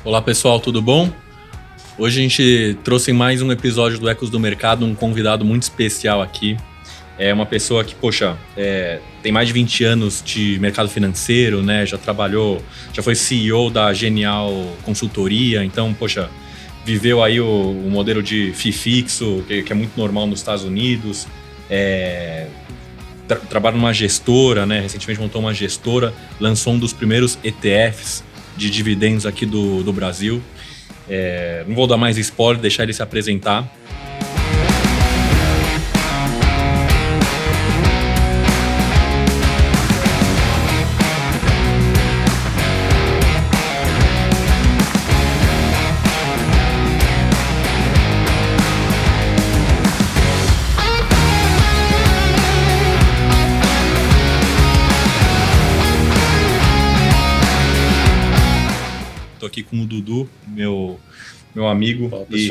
Olá pessoal, tudo bom? Hoje a gente trouxe mais um episódio do Ecos do Mercado, um convidado muito especial aqui. É uma pessoa que, tem mais de 20 anos de mercado financeiro, né? Já foi CEO da Genial Consultoria, então, viveu aí o modelo de FII fixo, que é muito normal nos Estados Unidos. Trabalha numa gestora, né? Recentemente montou uma gestora, lançou um dos primeiros ETFs de dividendos aqui do Brasil. Não vou dar mais spoiler, deixar ele se apresentar. Estou aqui com o Dudu, meu amigo. Olá, e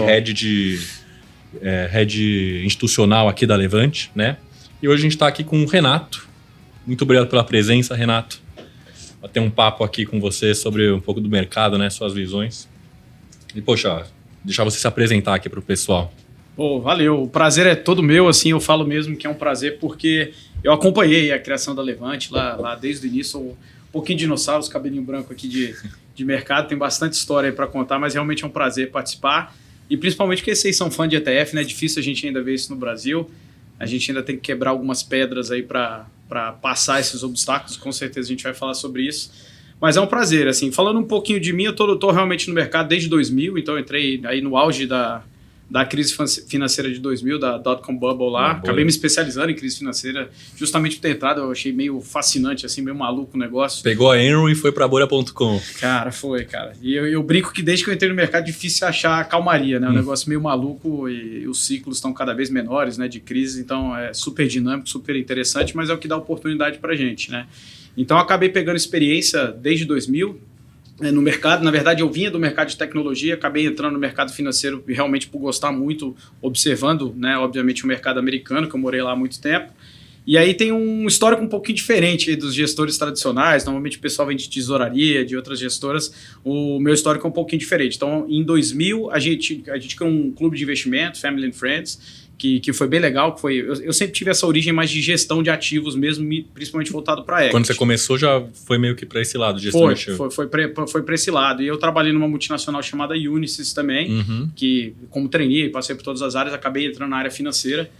head institucional aqui da Levante, né? E hoje a gente está aqui com o Renato. Muito obrigado pela presença, Renato. Vou ter um papo aqui com você sobre um pouco do mercado, né? Suas visões. E, deixar você se apresentar aqui para o pessoal. Valeu. O prazer é todo meu, assim, eu falo mesmo que é um prazer porque eu acompanhei a criação da Levante lá desde o início. Um pouquinho de dinossauros, cabelinho branco aqui de mercado, tem bastante história aí para contar, mas realmente é um prazer participar. E principalmente porque vocês são fã de ETF, né? É difícil a gente ainda ver isso no Brasil. A gente ainda tem que quebrar algumas pedras aí para passar esses obstáculos. Com certeza a gente vai falar sobre isso. Mas é um prazer, assim. Falando um pouquinho de mim, eu tô realmente no mercado desde 2000, então eu entrei aí no auge da crise financeira de 2000, da dot-com bubble lá. Acabei me especializando em crise financeira, justamente por ter entrado. Eu achei meio fascinante, assim, meio maluco o negócio. Pegou a Enron e foi pra Bolha.com. Cara. E eu brinco que desde que eu entrei no mercado é difícil achar calmaria, né? Um negócio meio maluco e os ciclos estão cada vez menores, né? De crise, então é super dinâmico, super interessante, mas é o que dá oportunidade pra gente, né? Então eu acabei pegando experiência desde 2000, no mercado. Na verdade, eu vinha do mercado de tecnologia, acabei entrando no mercado financeiro realmente por gostar muito, observando, né, obviamente, o mercado americano, que eu morei lá há muito tempo. E aí tem um histórico um pouquinho diferente dos gestores tradicionais. Normalmente o pessoal vem de tesouraria, de outras gestoras. O meu histórico é um pouquinho diferente. Então, em 2000, a gente criou um clube de investimento, Family and Friends, que foi bem legal. Eu sempre tive essa origem mais de gestão de ativos mesmo, principalmente voltado para equity. Quando você começou, já foi meio que para esse lado, gestão de ativos? Foi para esse lado. E eu trabalhei numa multinacional chamada Unisys também, que como trainee, passei por todas as áreas, acabei entrando na área financeira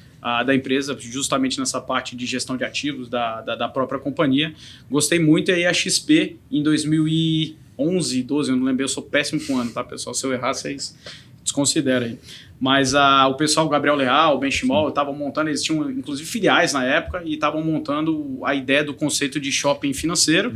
da empresa, justamente nessa parte de gestão de ativos da própria companhia. Gostei muito. E aí a XP, em 2011, 12, eu não lembro, eu sou péssimo com ano, tá, pessoal? Se eu errar, vocês desconsideram aí. Mas o pessoal, o Gabriel Leal, o Benchimol, estavam montando, eles tinham inclusive filiais na época e estavam montando a ideia do conceito de shopping financeiro.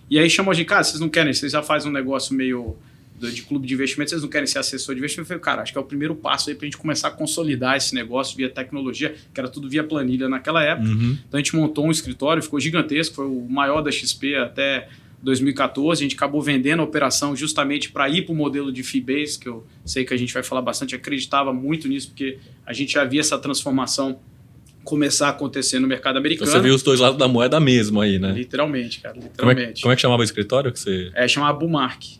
E aí chamou de, cara, vocês já fazem um negócio meio de clube de investimento, vocês não querem ser assessor de investimento? Eu falei, cara, acho que é o primeiro passo aí pra gente começar a consolidar esse negócio via tecnologia, que era tudo via planilha naquela época. Então a gente montou um escritório, ficou gigantesco, foi o maior da XP até 2014, a gente acabou vendendo a operação justamente para ir para o modelo de fee-based, que eu sei que a gente vai falar bastante, acreditava muito nisso, porque a gente já via essa transformação começar a acontecer no mercado americano. Então você viu os dois lados da moeda mesmo aí, né? Literalmente, cara, literalmente. Como é que chamava o escritório? Chamava Bullmark.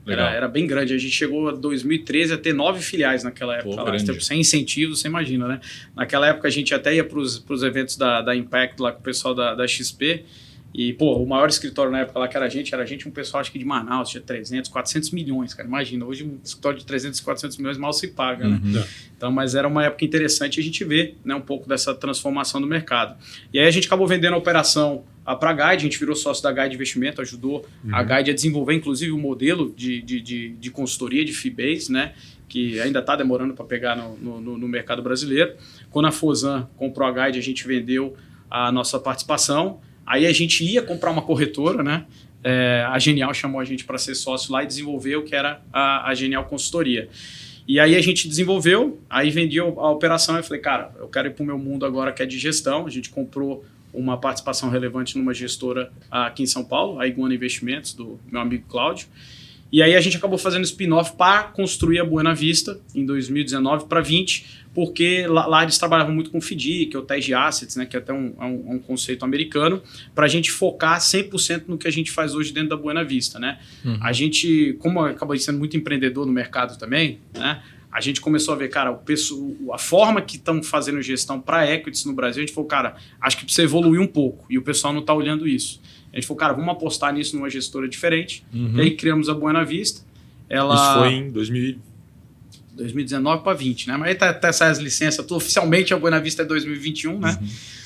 Era bem grande, a gente chegou a 2013 a ter 9 filiais naquela época. Lá, sem incentivo, você imagina, né? Naquela época a gente até ia para os eventos da Impact lá com o pessoal da XP. E, o maior escritório na época lá que era a gente, um pessoal acho que de Manaus, tinha 300, 400 milhões, cara, imagina, hoje um escritório de 300, 400 milhões mal se paga, né? Então, mas era uma época interessante a gente vê, né, um pouco dessa transformação do mercado. E aí a gente acabou vendendo a operação para a Guide, a gente virou sócio da Guide Investimento, ajudou a Guide a desenvolver, inclusive, o modelo de consultoria, de fee-based, né, que ainda está demorando para pegar no mercado brasileiro. Quando a Fosan comprou a Guide, a gente vendeu a nossa participação. Aí a gente ia comprar uma corretora, né? A Genial chamou a gente para ser sócio lá e desenvolveu o que era a Genial Consultoria. E aí a gente desenvolveu, aí vendi a operação e eu falei, cara, eu quero ir para o meu mundo agora que é de gestão. A gente comprou uma participação relevante numa gestora aqui em São Paulo, a Iguana Investimentos, do meu amigo Cláudio. E aí a gente acabou fazendo spin-off para construir a Buena Vista em 2019 para 20, porque lá eles trabalhavam muito com FDIC, hotéis de assets, né, que é até um conceito americano, para a gente focar 100% no que a gente faz hoje dentro da Buena Vista, né? A gente, como acaba sendo muito empreendedor no mercado também, né, a gente começou a ver, cara, a forma que estão fazendo gestão para equities no Brasil, a gente falou, cara, acho que precisa evoluir um pouco, e o pessoal não está olhando isso. A gente falou, cara, vamos apostar nisso numa gestora diferente, e aí criamos a Buena Vista. Isso foi em 2019 para 20, né? Mas aí tá essas licenças, oficialmente a Buena Vista é 2021, né?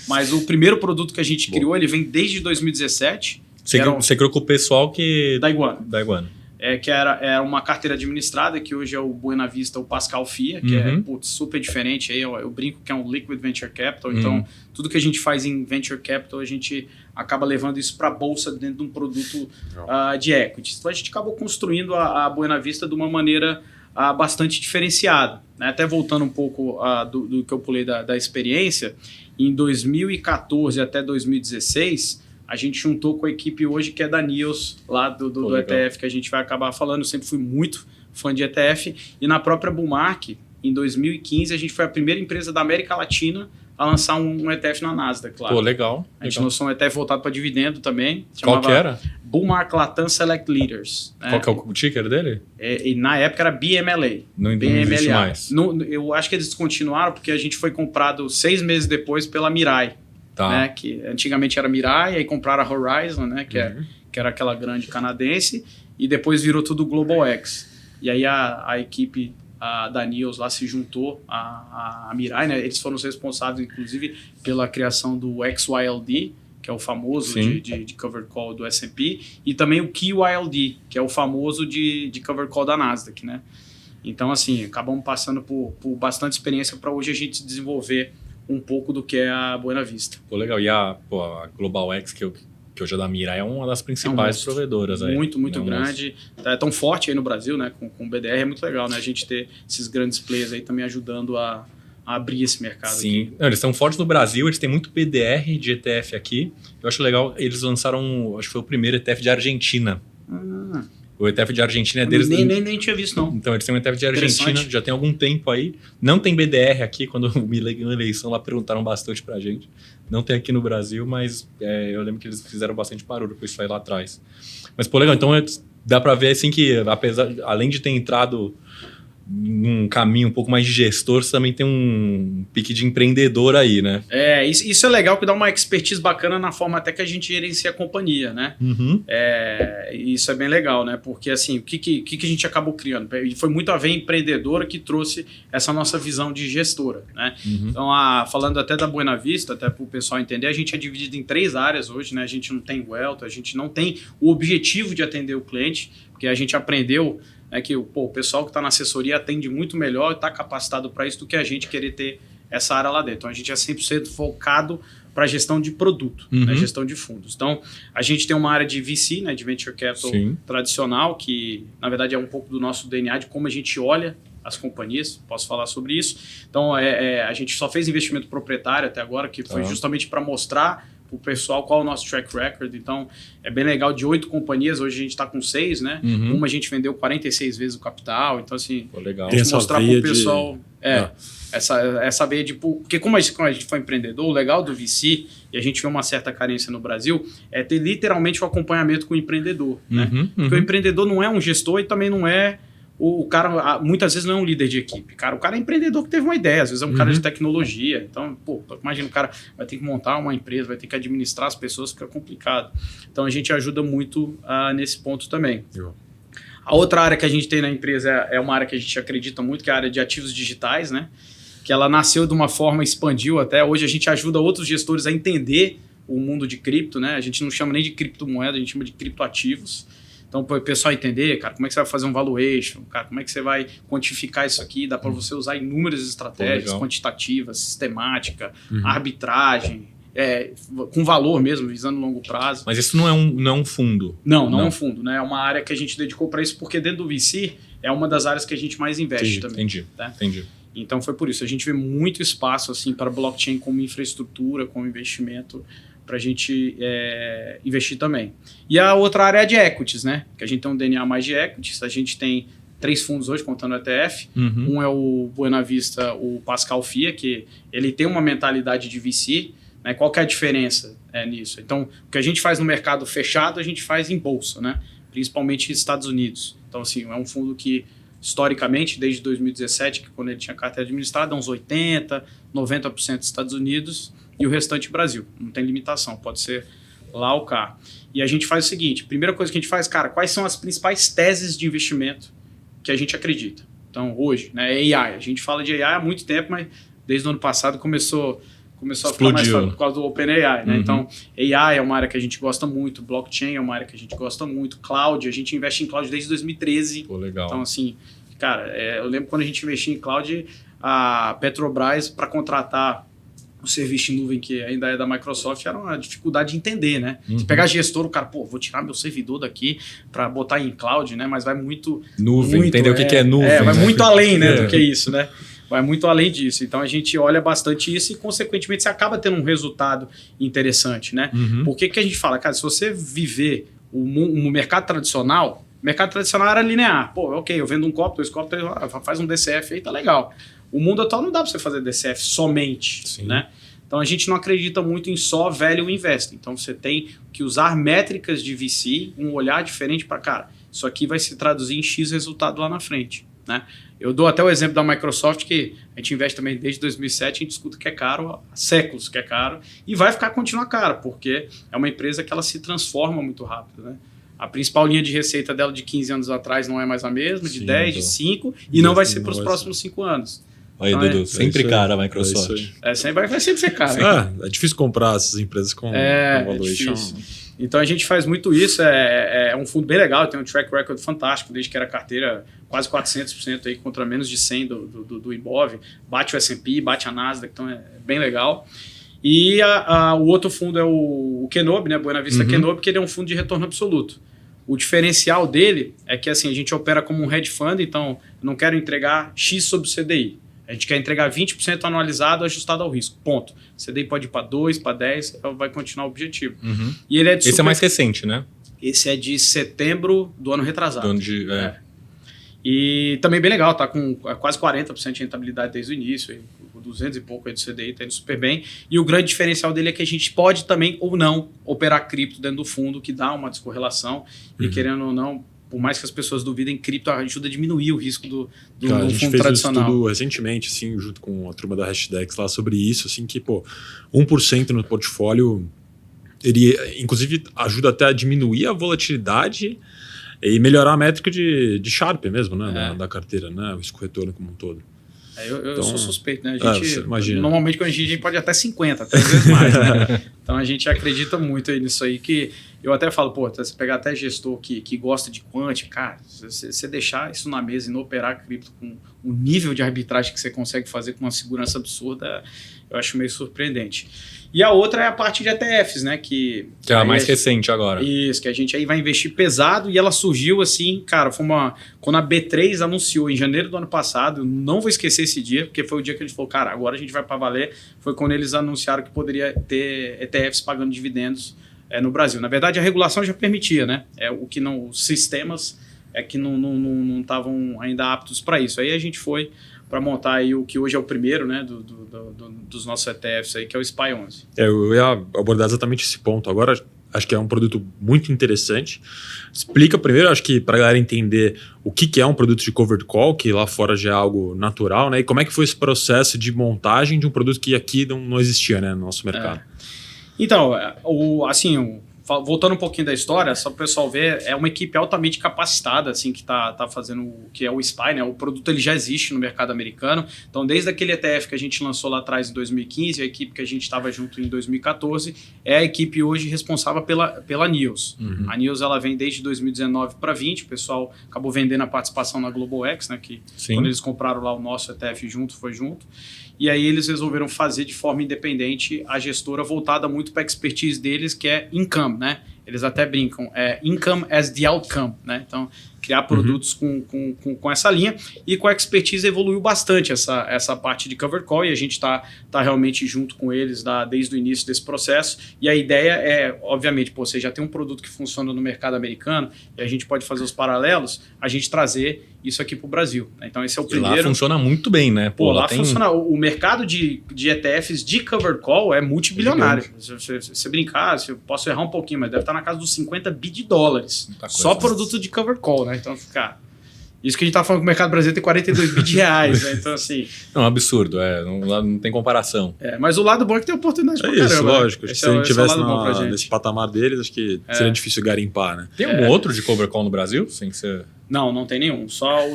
Mas o primeiro produto que a gente criou, ele vem desde 2017. Você criou com o pessoal da Iguana. Da Iguana. Que era uma carteira administrada, que hoje é o Buena Vista, o Pascal Fia, que é super diferente. Aí eu brinco que é um Liquid Venture Capital. Então, tudo que a gente faz em Venture Capital, a gente acaba levando isso para a bolsa dentro de um produto de equities. Então, a gente acabou construindo a Buena Vista de uma maneira bastante diferenciada. Né? Até voltando um pouco do que eu pulei da experiência, em 2014 até 2016... a gente juntou com a equipe hoje que é da NIOS, lá do ETF, que a gente vai acabar falando. Eu sempre fui muito fã de ETF. E na própria Bullmark, em 2015, a gente foi a primeira empresa da América Latina a lançar um ETF na Nasdaq, claro. Pô, legal. A gente lançou um ETF voltado para dividendo também. Qual que era? Bullmark Latam Select Leaders. Qual que é o ticker dele? E na época era BMLA. Não existe mais. Eu acho que eles descontinuaram porque a gente foi comprado 6 meses depois pela Mirai. Tá. Né, que antigamente era Mirai, aí compraram a Horizon, né, que era aquela grande canadense, e depois virou tudo Global X. E aí a equipe da NIOS lá se juntou à Mirai, né, eles foram os responsáveis, inclusive, pela criação do XYLD, que é o famoso de covered call do S&P, e também o QYLD, que é o famoso de covered call da Nasdaq, né. Então, assim, acabamos passando por bastante experiência para hoje a gente desenvolver um pouco do que é a Buena Vista. Pô, legal. E a Global X, que hoje é da Mirai, é uma das principais provedoras aí. Muito grande. É tão forte aí no Brasil, né? Com o BDR é muito legal, né? A gente ter esses grandes players aí também ajudando a abrir esse mercado. Sim. Aqui. Não, eles são fortes no Brasil, eles têm muito BDR de ETF aqui. Eu acho legal, eles lançaram, acho que foi o primeiro ETF de Argentina. O ETF de Argentina é deles. Nem tinha visto, não. Então, eles têm um ETF de Argentina, já tem algum tempo aí. Não tem BDR aqui, quando uma eleição lá perguntaram bastante pra gente. Não tem aqui no Brasil, mas eu lembro que eles fizeram bastante barulho com isso aí lá atrás. Mas, pô, legal. Então, dá pra ver, assim, que além de ter entrado num caminho um pouco mais de gestor, você também tem um pique de empreendedor aí, né? Isso é legal, que dá uma expertise bacana na forma até que a gente gerencia a companhia, né? Isso é bem legal, né? Porque, assim, o que a gente acabou criando? Foi muito a veia empreendedora que trouxe essa nossa visão de gestora, né? Então, falando até da Buena Vista, até para o pessoal entender, a gente é dividido em 3 áreas hoje, né? A gente não tem wealth, a gente não tem o objetivo de atender o cliente, porque a gente aprendeu que o pessoal que está na assessoria atende muito melhor e está capacitado para isso do que a gente querer ter essa área lá dentro. Então, a gente é 100% focado para a gestão de produto, né, gestão de fundos. Então, a gente tem uma área de VC, né, de Venture Capital tradicional, que, na verdade, é um pouco do nosso DNA, de como a gente olha as companhias, posso falar sobre isso. Então, a gente só fez investimento proprietário até agora, que foi justamente para mostrar para o pessoal qual é o nosso track record. Então, é bem legal, de 8 companhias, hoje a gente está com 6, né? Uma a gente vendeu 46 vezes o capital, então assim, legal. Tem mostrar para o pessoal essa veia de... Porque como a gente foi empreendedor, o legal do VC, e a gente vê uma certa carência no Brasil, é ter literalmente o acompanhamento com o empreendedor, né? Porque o empreendedor não é um gestor e também não é o cara, muitas vezes não é um líder de equipe. O cara é empreendedor que teve uma ideia, às vezes é um cara de tecnologia. Então, imagina, o cara vai ter que montar uma empresa, vai ter que administrar as pessoas, fica complicado. Então, a gente ajuda muito nesse ponto também. A outra área que a gente tem na empresa é uma área que a gente acredita muito, que é a área de ativos digitais, né? Que ela nasceu de uma forma, expandiu até. Hoje a gente ajuda outros gestores a entender o mundo de cripto, né? A gente não chama nem de criptomoeda, a gente chama de criptoativos. Então, para o pessoal entender, cara, como é que você vai fazer um valuation, cara, como é que você vai quantificar isso aqui, dá para você usar inúmeras estratégias quantitativas, sistemática, arbitragem, com valor mesmo, visando longo prazo. Mas isso não é um fundo? Não é um fundo, né? É uma área que a gente dedicou para isso, porque dentro do VC é uma das áreas que a gente mais investe também. Entendi. Então, foi por isso. A gente vê muito espaço assim, para blockchain como infraestrutura, como investimento para a gente investir também. E a outra área é de equities, né? Que a gente tem um DNA mais de equities. A gente tem 3 fundos hoje, contando o ETF. Um é o Buena Vista, o Pascal Fia, que ele tem uma mentalidade de VC. Né? Qual que é a diferença nisso? Então, o que a gente faz no mercado fechado, a gente faz em bolsa, né? Principalmente nos Estados Unidos. Então, assim, é um fundo que, historicamente, desde 2017, que quando ele tinha carteira administrada, uns 80%, 90% dos Estados Unidos e o restante Brasil. Não tem limitação, pode ser lá ou cá. E a gente faz o seguinte, primeira coisa que a gente faz, cara, quais são as principais teses de investimento que a gente acredita? Então, hoje, né, AI. A gente fala de AI há muito tempo, mas desde o ano passado começou a ficar mais fácil por causa do OpenAI, né? Então, AI é uma área que a gente gosta muito, blockchain é uma área que a gente gosta muito, cloud, a gente investe em cloud desde 2013. Pô, legal. Então, assim, cara, eu lembro quando a gente investia em cloud, a Petrobras, para contratar o serviço em nuvem que ainda é da Microsoft, era uma dificuldade de entender, né? Se pegar gestor, o cara, vou tirar meu servidor daqui para botar em cloud, né? Mas vai muito... Nuvem, entender o que é nuvem. Vai muito além, né, do que isso, né? Vai muito além disso. Então, a gente olha bastante isso e, consequentemente, você acaba tendo um resultado interessante, né? Por que a gente fala? Cara, se você viver o mercado tradicional... O mercado tradicional era linear. Ok, eu vendo um copo, 2 copos, 3, faz um DCF aí, tá legal. O mundo atual não dá para você fazer DCF somente, né? Então, a gente não acredita muito em só value investing. Então, você tem que usar métricas de VC, um olhar diferente para, cara, isso aqui vai se traduzir em X resultado lá na frente, né? Eu dou até o exemplo da Microsoft, que a gente investe também desde 2007, a gente escuta que é caro, há séculos que é caro, e vai continuar caro, porque é uma empresa que ela se transforma muito rápido, né? A principal linha de receita dela de 15 anos atrás não é mais a mesma, de 10, de 5, e não vai ser para os próximos 5 anos. Aí, então, Dudu, sempre cara a Microsoft. Vai sempre ser cara. É difícil comprar essas empresas com valuation. Então, a gente faz muito isso. É um fundo bem legal, tem um track record fantástico, desde que era carteira quase 400% aí, contra menos de 100 do Ibov. Bate o S&P, bate a Nasdaq, então é bem legal. E o outro fundo é o Kenobi, né? Buena Vista Kenobi, que ele é um fundo de retorno absoluto. O diferencial dele é que assim, a gente opera como um hedge fund, então eu não quero entregar X sobre o CDI. A gente quer entregar 20% anualizado ajustado ao risco. Ponto. O CDI pode ir para 2, para 10, vai continuar o objetivo. E ele Esse é mais recente, né? Esse é de setembro do ano retrasado. E também bem legal, tá com quase 40% de rentabilidade desde o início, 200 e pouco aí do CDI, tá indo super bem. E o grande diferencial dele é que a gente pode também ou não operar cripto dentro do fundo, que dá uma descorrelação. E querendo ou não, por mais que as pessoas duvidem, cripto ajuda a diminuir o risco do fundo tradicional. A gente fez um estudo recentemente, assim, junto com a turma da Hashdex lá sobre isso, assim, que 1% no portfólio, ele inclusive ajuda até a diminuir a volatilidade e melhorar a métrica de Sharpe mesmo, né, da carteira, né, o risco-retorno como um todo. Eu sou suspeito, né? A gente, normalmente quando a gente pode até 50, até às vezes mais, né? Então a gente acredita muito aí nisso aí, que eu até falo, você pegar até gestor que gosta de quant, cara, você deixar isso na mesa e não operar cripto com o nível de arbitragem que você consegue fazer com uma segurança absurda, eu acho meio surpreendente. E a outra é a parte de ETFs, né? Que é a mais recente agora. Isso, que a gente aí vai investir pesado, e ela surgiu assim, cara, quando a B3 anunciou em janeiro do ano passado, eu não vou esquecer esse dia, porque foi o dia que a gente falou, cara, agora a gente vai para valer, foi quando eles anunciaram que poderia ter ETFs pagando dividendos no Brasil. Na verdade, a regulação já permitia, né? Os sistemas que não estavam ainda aptos para isso. Aí a gente foi para montar aí o que hoje é o primeiro, né, dos nossos ETFs aí, que é o SPY-11. Eu ia abordar exatamente esse ponto. Agora, acho que é um produto muito interessante. Explica primeiro, acho que para a galera entender o que é um produto de covered call, que lá fora já é algo natural, né? E como é que foi esse processo de montagem de um produto que aqui não existia, né, no nosso mercado. Então, voltando um pouquinho da história, só para o pessoal ver, é uma equipe altamente capacitada, assim, que tá fazendo o que é o SPY, né? O produto ele já existe no mercado americano. Então, desde aquele ETF que a gente lançou lá atrás em 2015, a equipe que a gente estava junto em 2014, é a equipe hoje responsável pela Neos. A Neos, ela vem desde 2019 para 20, o pessoal acabou vendendo a participação na Global X, né? Que quando eles compraram lá o nosso ETF foi junto. E aí eles resolveram fazer de forma independente a gestora voltada muito para a expertise deles, que é income, né? Eles até brincam, income as the outcome, né? Então, criar produtos com essa linha, e com a expertise evoluiu bastante essa parte de covered call, e a gente está realmente junto com eles desde o início desse processo, e a ideia é, obviamente, você já tem um produto que funciona no mercado americano, e a gente pode fazer os paralelos, a gente trazer isso aqui para o Brasil. Então esse é o primeiro... E lá funciona muito bem, né? Lá funciona... O mercado de ETFs de covered call é multibilionário. Se você brincar, eu posso errar um pouquinho, mas deve estar na casa dos 50 bi de dólares. Só produto de covered call, né? Então, cara... Isso que a gente tá falando que o mercado brasileiro tem 42 bi de reais, né? Então, assim... É um absurdo, não tem comparação. Mas o lado bom é que tem oportunidade pra caramba. Isso, lógico. Né? Se a gente tivesse nesse patamar deles, acho que seria difícil garimpar, né? Tem algum outro de covered call no Brasil? Sem ser... Não tem nenhum.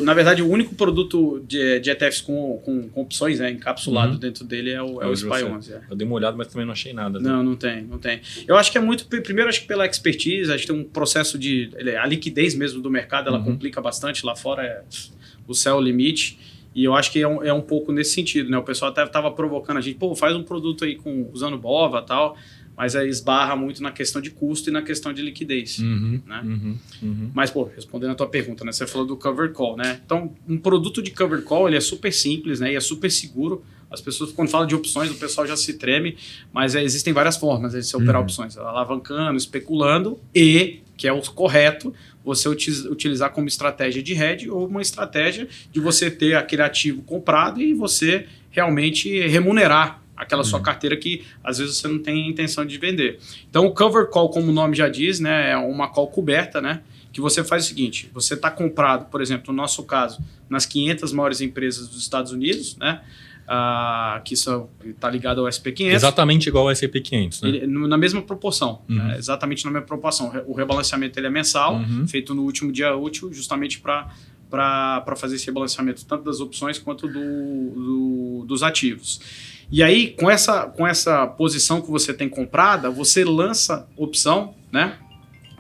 Na verdade, o único produto de ETFs com opções encapsulado dentro dele é o SPY 11. Eu dei uma olhada, mas também não achei nada. Né? Não tem. Eu acho que é muito... Primeiro, acho que pela expertise, acho que tem um processo de... A liquidez mesmo do mercado, ela complica bastante. Lá fora o céu é o limite. E eu acho que é um pouco nesse sentido, né? O pessoal até estava provocando a gente, faz um produto aí usando BOVA e tal... Mas aí esbarra muito na questão de custo e na questão de liquidez. Né? Mas, respondendo a tua pergunta, né? Você falou do covered call, né? Então, um produto de covered call, ele é super simples, né? E é super seguro. As pessoas, quando falam de opções, o pessoal já se treme, mas existem várias formas de se operar opções. Alavancando, especulando e, que é o correto, você utilizar como estratégia de hedge ou uma estratégia de você ter aquele ativo comprado e você realmente remunerar aquela sua carteira que às vezes você não tem intenção de vender. Então o cover call, como o nome já diz, né, é uma call coberta, né, que você faz o seguinte, você está comprado, por exemplo, no nosso caso, nas 500 maiores empresas dos Estados Unidos, né, que está ligado ao SP500. Exatamente igual ao SP500, né? Na mesma proporção, né, exatamente na mesma proporção. O rebalanceamento ele é mensal, feito no último dia útil, justamente para fazer esse rebalanceamento tanto das opções quanto dos ativos. E aí, com essa posição que você tem comprada, você lança opção, né,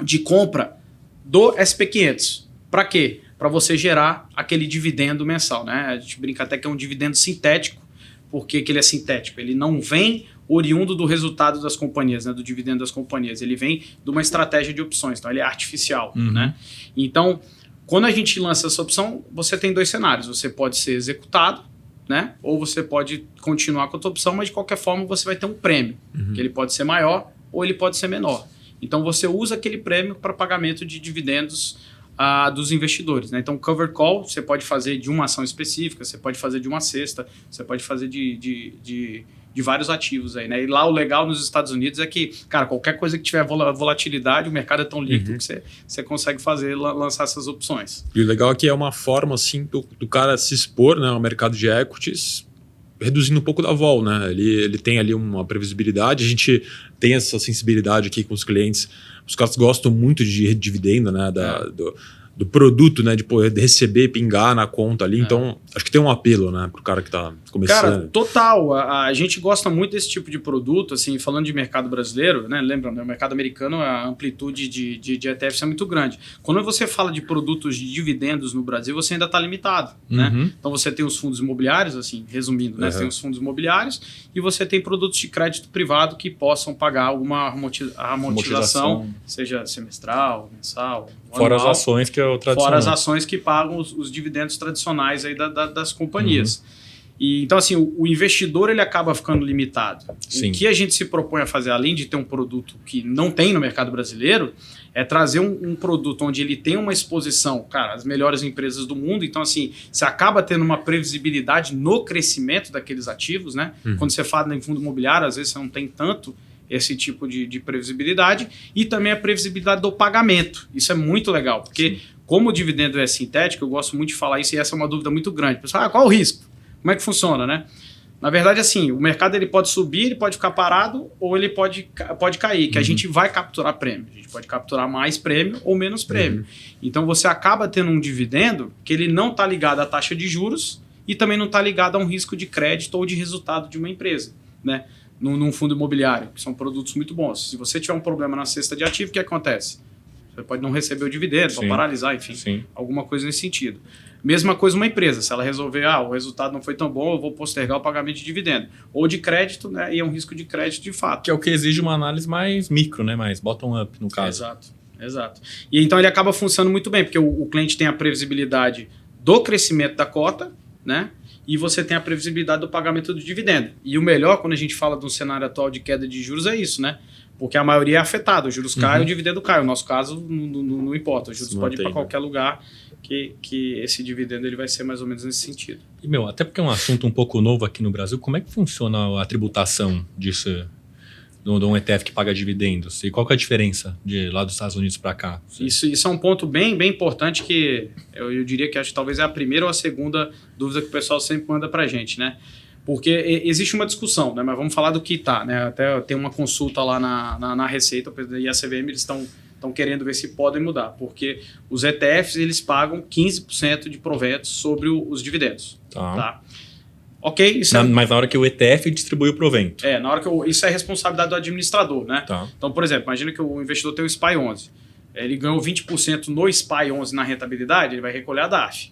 de compra do SP500. Para quê? Para você gerar aquele dividendo mensal. Né? A gente brinca até que é um dividendo sintético. Por que ele é sintético? Ele não vem oriundo do resultado das companhias, né, do dividendo das companhias. Ele vem de uma estratégia de opções. Então, ele é artificial. Né? Então, quando a gente lança essa opção, você tem dois cenários. Você pode ser executado, né? Ou você pode continuar com a tua opção, mas de qualquer forma você vai ter um prêmio, que ele pode ser maior ou ele pode ser menor. Então você usa aquele prêmio para pagamento de dividendos dos investidores. Né? Então cover call você pode fazer de uma ação específica, você pode fazer de uma cesta, você pode fazer de vários ativos aí, né? E lá o legal nos Estados Unidos é que, cara, qualquer coisa que tiver volatilidade, o mercado é tão líquido que você consegue lançar essas opções. E o legal é que é uma forma assim do cara se expor, né, ao mercado de equities, reduzindo um pouco da vol, né? Ele tem ali uma previsibilidade, a gente tem essa sensibilidade aqui com os clientes. Os caras gostam muito de dividendo, né, do produto, né, de poder receber, pingar na conta ali. Então, acho que tem um apelo, né, pro cara que está começando. Cara, total. A gente gosta muito desse tipo de produto, assim, falando de mercado brasileiro, né, lembra, no mercado americano a amplitude de ETFs é muito grande. Quando você fala de produtos de dividendos no Brasil, você ainda está limitado, né? Então, você tem os fundos imobiliários, assim, resumindo, né, você tem os fundos imobiliários e você tem produtos de crédito privado que possam pagar alguma amortização, seja semestral, mensal, fora as ações que é o tradicional. Fora as ações que pagam os dividendos tradicionais aí das companhias. E, então, assim, o investidor ele acaba ficando limitado. Sim. O que a gente se propõe a fazer, além de ter um produto que não tem no mercado brasileiro, é trazer um produto onde ele tem uma exposição, cara, as melhores empresas do mundo. Então, assim, você acaba tendo uma previsibilidade no crescimento daqueles ativos, né? Quando você fala em fundo imobiliário, às vezes você não tem tanto esse tipo de previsibilidade e também a previsibilidade do pagamento. Isso é muito legal, porque como o dividendo é sintético, eu gosto muito de falar isso e essa é uma dúvida muito grande. Pessoal, qual é o risco? Como é que funciona, né? Na verdade, assim, o mercado ele pode subir, ele pode ficar parado ou ele pode cair, que a gente vai capturar prêmio. A gente pode capturar mais prêmio ou menos prêmio. Então, você acaba tendo um dividendo que ele não está ligado à taxa de juros e também não está ligado a um risco de crédito ou de resultado de uma empresa, né? Num fundo imobiliário, que são produtos muito bons. Se você tiver um problema na cesta de ativo, o que acontece? Você pode não receber o dividendo, pode paralisar, enfim, alguma coisa nesse sentido. Mesma coisa uma empresa, se ela resolver, o resultado não foi tão bom, eu vou postergar o pagamento de dividendo. Ou de crédito, né? E é um risco de crédito de fato. Que é o que exige uma análise mais micro, né? Mais bottom-up, no caso. Exato. E então ele acaba funcionando muito bem, porque o cliente tem a previsibilidade do crescimento da cota, né? E você tem a previsibilidade do pagamento do dividendo. E o melhor, quando a gente fala de um cenário atual de queda de juros, é isso, né? Porque a maioria é afetada. Os juros caem, o dividendo cai. No nosso caso, não importa. Os juros podem ir para qualquer lugar que esse dividendo ele vai ser mais ou menos nesse sentido. E, até porque é um assunto um pouco novo aqui no Brasil, como é que funciona a tributação disso, de um ETF que paga dividendos? E qual que é a diferença de lá dos Estados Unidos para cá? Isso é um ponto bem importante que eu diria que acho que talvez é a primeira ou a segunda dúvida que o pessoal sempre manda para a gente, né? Porque existe uma discussão, né? Mas vamos falar do que está, né? Até tem uma consulta lá na Receita e a CVM, eles estão querendo ver se podem mudar, porque os ETFs eles pagam 15% de proventos sobre os dividendos. Tá? Ok, isso mas na hora que o ETF distribui o provento. Na hora que isso é responsabilidade do administrador, né? Tá. Então, por exemplo, imagina que o investidor tem o SPY 11. Ele ganhou 20% no SPY 11 na rentabilidade, ele vai recolher a DARF.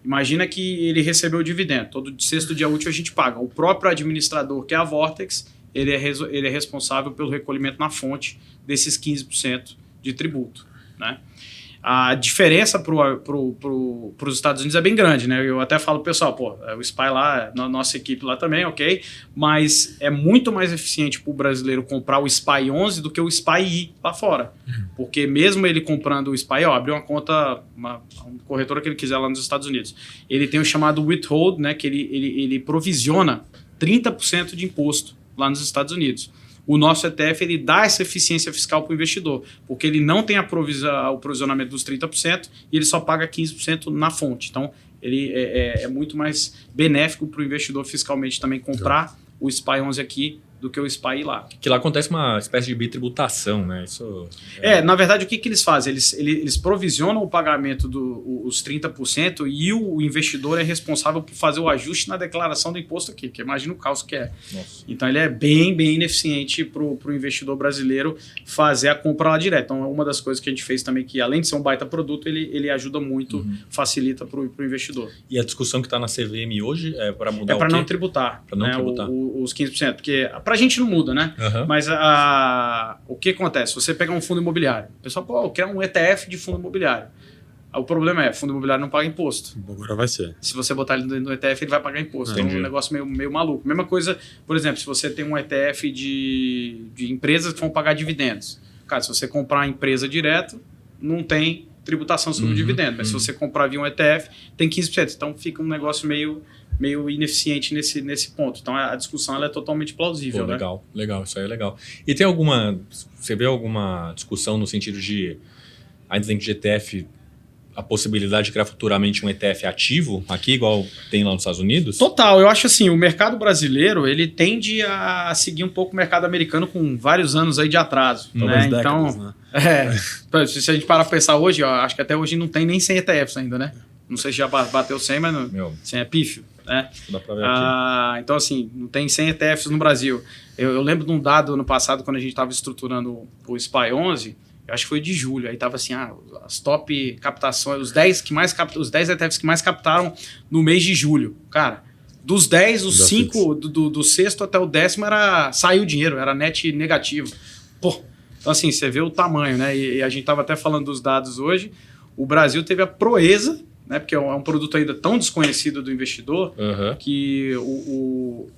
Imagina que ele recebeu o dividendo. Todo sexto dia útil a gente paga. O próprio administrador, que é a Vortex, ele é responsável pelo recolhimento na fonte desses 15% de tributo, né? A diferença para os Estados Unidos é bem grande, né? Eu até falo pro pessoal, o SPY lá, nossa equipe lá também, ok? Mas é muito mais eficiente para o brasileiro comprar o SPY 11 do que o SPY lá fora. Porque mesmo ele comprando o SPY, abriu uma conta, uma corretora que ele quiser lá nos Estados Unidos. Ele tem o chamado withhold, né? Que ele provisiona 30% de imposto lá nos Estados Unidos. O nosso ETF ele dá essa eficiência fiscal para o investidor, porque ele não tem o provisionamento dos 30% e ele só paga 15% na fonte. Então, ele é muito mais benéfico para o investidor fiscalmente também comprar o SPY 11 aqui do que o SPY lá. Que lá acontece uma espécie de bitributação, né? Isso na verdade, o que eles fazem? Eles provisionam o pagamento dos 30% e o investidor é responsável por fazer o ajuste na declaração do imposto aqui, que imagina o caos que é. Nossa. Então, ele é bem ineficiente para o investidor brasileiro fazer a compra lá direto. Então, é uma das coisas que a gente fez também, que além de ser um baita produto, ele ajuda muito, facilita para o investidor. E a discussão que está na CVM hoje é para mudar o quê? É para não tributar. Para não tributar. Os 15%, porque pra gente não muda, né? Mas o que acontece? Você pega um fundo imobiliário. O pessoal, eu quero um ETF de fundo imobiliário. O problema é, fundo imobiliário não paga imposto. Agora vai ser. Se você botar ele no ETF, ele vai pagar imposto. Então é um negócio meio maluco. Mesma coisa, por exemplo, se você tem um ETF de empresas que vão pagar dividendos. Cara, se você comprar a empresa direto, não tem tributação sobre o dividendo. Mas se você comprar via um ETF, tem 15%. Então fica um negócio meio ineficiente nesse ponto. Então a discussão ela é totalmente plausível. Legal, isso aí é legal. E você vê alguma discussão no sentido de, ainda dentro de ETF, a possibilidade de criar futuramente um ETF ativo aqui, igual tem lá nos Estados Unidos? Total, eu acho assim, o mercado brasileiro ele tende a seguir um pouco o mercado americano com vários anos aí de atraso. Né? Décadas, então, né? Se a gente parar para pensar hoje, acho que até hoje não tem nem 100 ETFs ainda, né? Não sei se já bateu 100, mas 100 é pífio. Né? Dá pra ver aqui. Então, assim, não tem 100 ETFs no Brasil. Eu lembro de um dado ano passado, quando a gente estava estruturando o SPY 11, eu acho que foi de julho, aí estava assim, as top captações, os 10 ETFs que mais captaram no mês de julho. Cara, dos 10, os 5, do sexto até o 10º saiu dinheiro, era net negativo. Então assim, você vê o tamanho, né? E a gente estava até falando dos dados hoje, o Brasil teve a proeza, né, porque é um produto ainda tão desconhecido do investidor, que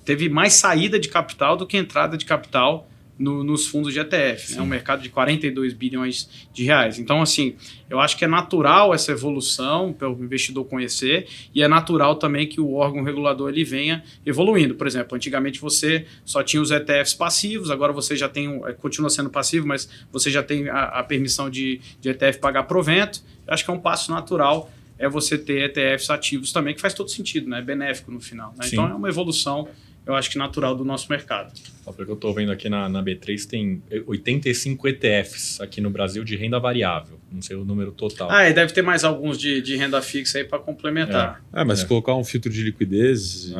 teve mais saída de capital do que entrada de capital nos fundos de ETF. É um mercado de 42 bilhões de reais. Então, assim, eu acho que é natural essa evolução para o investidor conhecer e é natural também que o órgão regulador ele venha evoluindo. Por exemplo, antigamente você só tinha os ETFs passivos, agora você já tem, continua sendo passivo, mas você já tem a permissão de ETF pagar provento. Eu acho que é um passo natural você ter ETFs ativos também, que faz todo sentido, né? É benéfico no final. Né? Então, é uma evolução, eu acho que natural do nosso mercado. Porque eu estou vendo aqui na B3, tem 85 ETFs aqui no Brasil de renda variável. Não sei o número total. E deve ter mais alguns de renda fixa aí para complementar. Mas colocar um filtro de liquidez...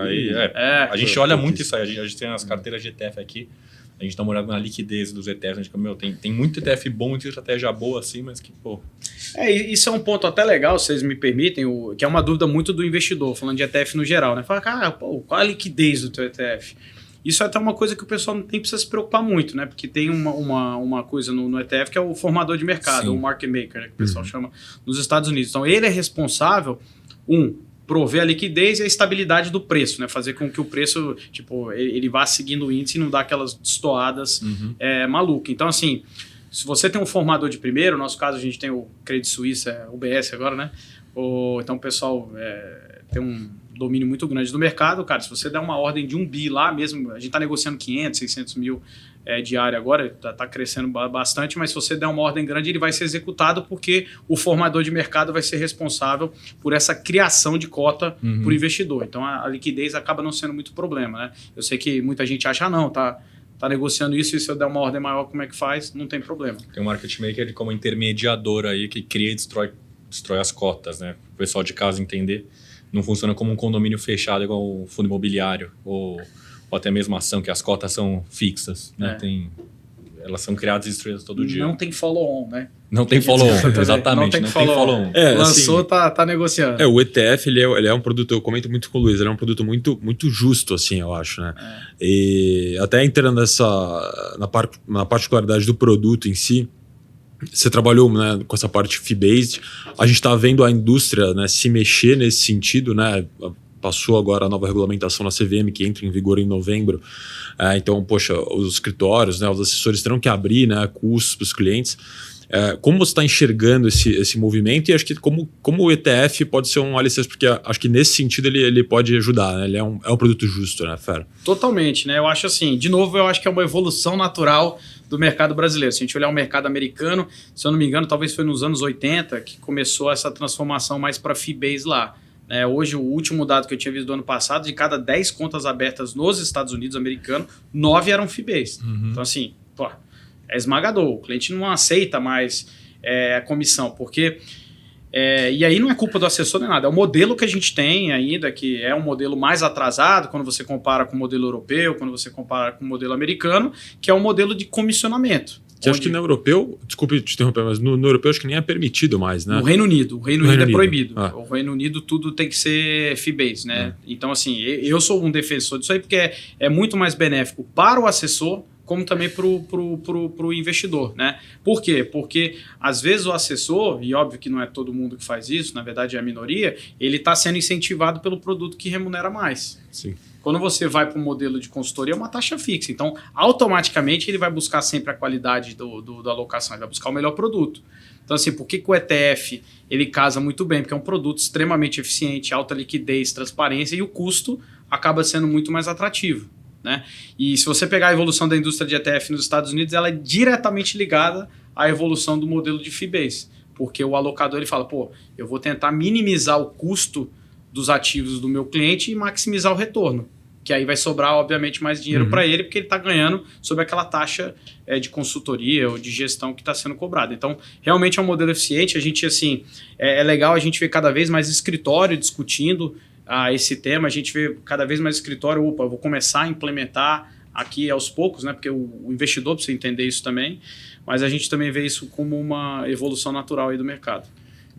A gente olha muito isso aí. A gente tem as carteiras de ETF aqui. A gente dá uma olhada na liquidez dos ETFs. A gente, tem muito ETF bom, muita estratégia boa assim, mas que, isso é um ponto até legal, se vocês me permitem, que é uma dúvida muito do investidor, falando de ETF no geral, né? Fala, qual a liquidez do teu ETF? Isso é até uma coisa que o pessoal nem precisa se preocupar muito, né? Porque tem uma coisa no ETF que é o formador de mercado, o market maker, né, que o pessoal chama nos Estados Unidos. Então, ele é responsável, prover a liquidez e a estabilidade do preço, né? Fazer com que o preço, tipo, ele vá seguindo o índice e não dá aquelas destoadas malucas. Então, assim, se você tem um formador de primeiro, no nosso caso a gente tem o Credit Suisse, UBS agora, né? Então o pessoal tem um domínio muito grande do mercado, cara. Se você der uma ordem de 1 bi lá mesmo, a gente está negociando 500, 600 mil diário agora, tá crescendo bastante, mas se você der uma ordem grande, ele vai ser executado porque o formador de mercado vai ser responsável por essa criação de cota para o investidor. Então a liquidez acaba não sendo muito problema, né? Eu sei que muita gente acha, tá negociando isso e se eu der uma ordem maior, como é que faz? Não tem problema. Tem o market maker como intermediador aí que cria e destrói as cotas, né? O pessoal de casa entender. Não funciona como um condomínio fechado igual o fundo imobiliário ou até mesmo a ação, que as cotas são fixas, né? Elas são criadas e destruídas todo dia. Não tem follow-on, né? Não tem follow-on, exatamente. Não tem follow-on. Lançou, assim, tá negociando. O ETF, ele é um produto, eu comento muito com o Luiz, ele é um produto muito, muito justo, assim, eu acho, né? E até entrando na particularidade do produto em si, você trabalhou, né, com essa parte fee-based, a gente está vendo a indústria, né, se mexer nesse sentido, né? Passou agora a nova regulamentação na CVM, que entra em vigor em novembro. Então, poxa, os escritórios, né, os assessores terão que abrir, né, custos para os clientes. Como você está enxergando esse movimento? E acho que como o ETF pode ser um alicerce, porque acho que nesse sentido ele pode ajudar, né? Ele é um produto justo, né, Fera? Totalmente, né? Eu acho assim, de novo, eu acho que é uma evolução natural do mercado brasileiro. Se a gente olhar o mercado americano, se eu não me engano, talvez foi nos anos 80 que começou essa transformação mais para fee-based lá. Hoje, o último dado que eu tinha visto do ano passado, de cada 10 contas abertas nos Estados Unidos americanos, 9 eram fee-based. Então, assim, é esmagador. O cliente não aceita mais a comissão, porque... e aí não é culpa do assessor nem nada, é o modelo que a gente tem ainda, que é um modelo mais atrasado quando você compara com o modelo europeu, quando você compara com o modelo americano, que é um modelo de comissionamento. Acho que no europeu, desculpe te interromper, mas no europeu acho que nem é permitido mais, né? No Reino Unido. O Reino Unido é proibido. O Reino Unido tudo tem que ser fee-based, né? Então, assim, eu sou um defensor disso aí porque é muito mais benéfico para o assessor, como também para o investidor, né? Por quê? Porque, às vezes, o assessor, e óbvio que não é todo mundo que faz isso, na verdade é a minoria, ele está sendo incentivado pelo produto que remunera mais. Sim. Quando você vai para um modelo de consultoria, é uma taxa fixa. Então, automaticamente, ele vai buscar sempre a qualidade da alocação, ele vai buscar o melhor produto. Então, assim, por que o ETF ele casa muito bem? Porque é um produto extremamente eficiente, alta liquidez, transparência, e o custo acaba sendo muito mais atrativo, né? E se você pegar a evolução da indústria de ETF nos Estados Unidos, ela é diretamente ligada à evolução do modelo de fee-based. Porque o alocador ele fala, eu vou tentar minimizar o custo dos ativos do meu cliente e maximizar o retorno, que aí vai sobrar, obviamente, mais dinheiro para ele, porque ele está ganhando sobre aquela taxa de consultoria ou de gestão que está sendo cobrada. Então, realmente é um modelo eficiente. A gente, assim, é legal a gente ver cada vez mais escritório discutindo esse tema, a gente vê cada vez mais escritório, eu vou começar a implementar aqui aos poucos, né, porque o investidor precisa entender isso também, mas a gente também vê isso como uma evolução natural aí do mercado.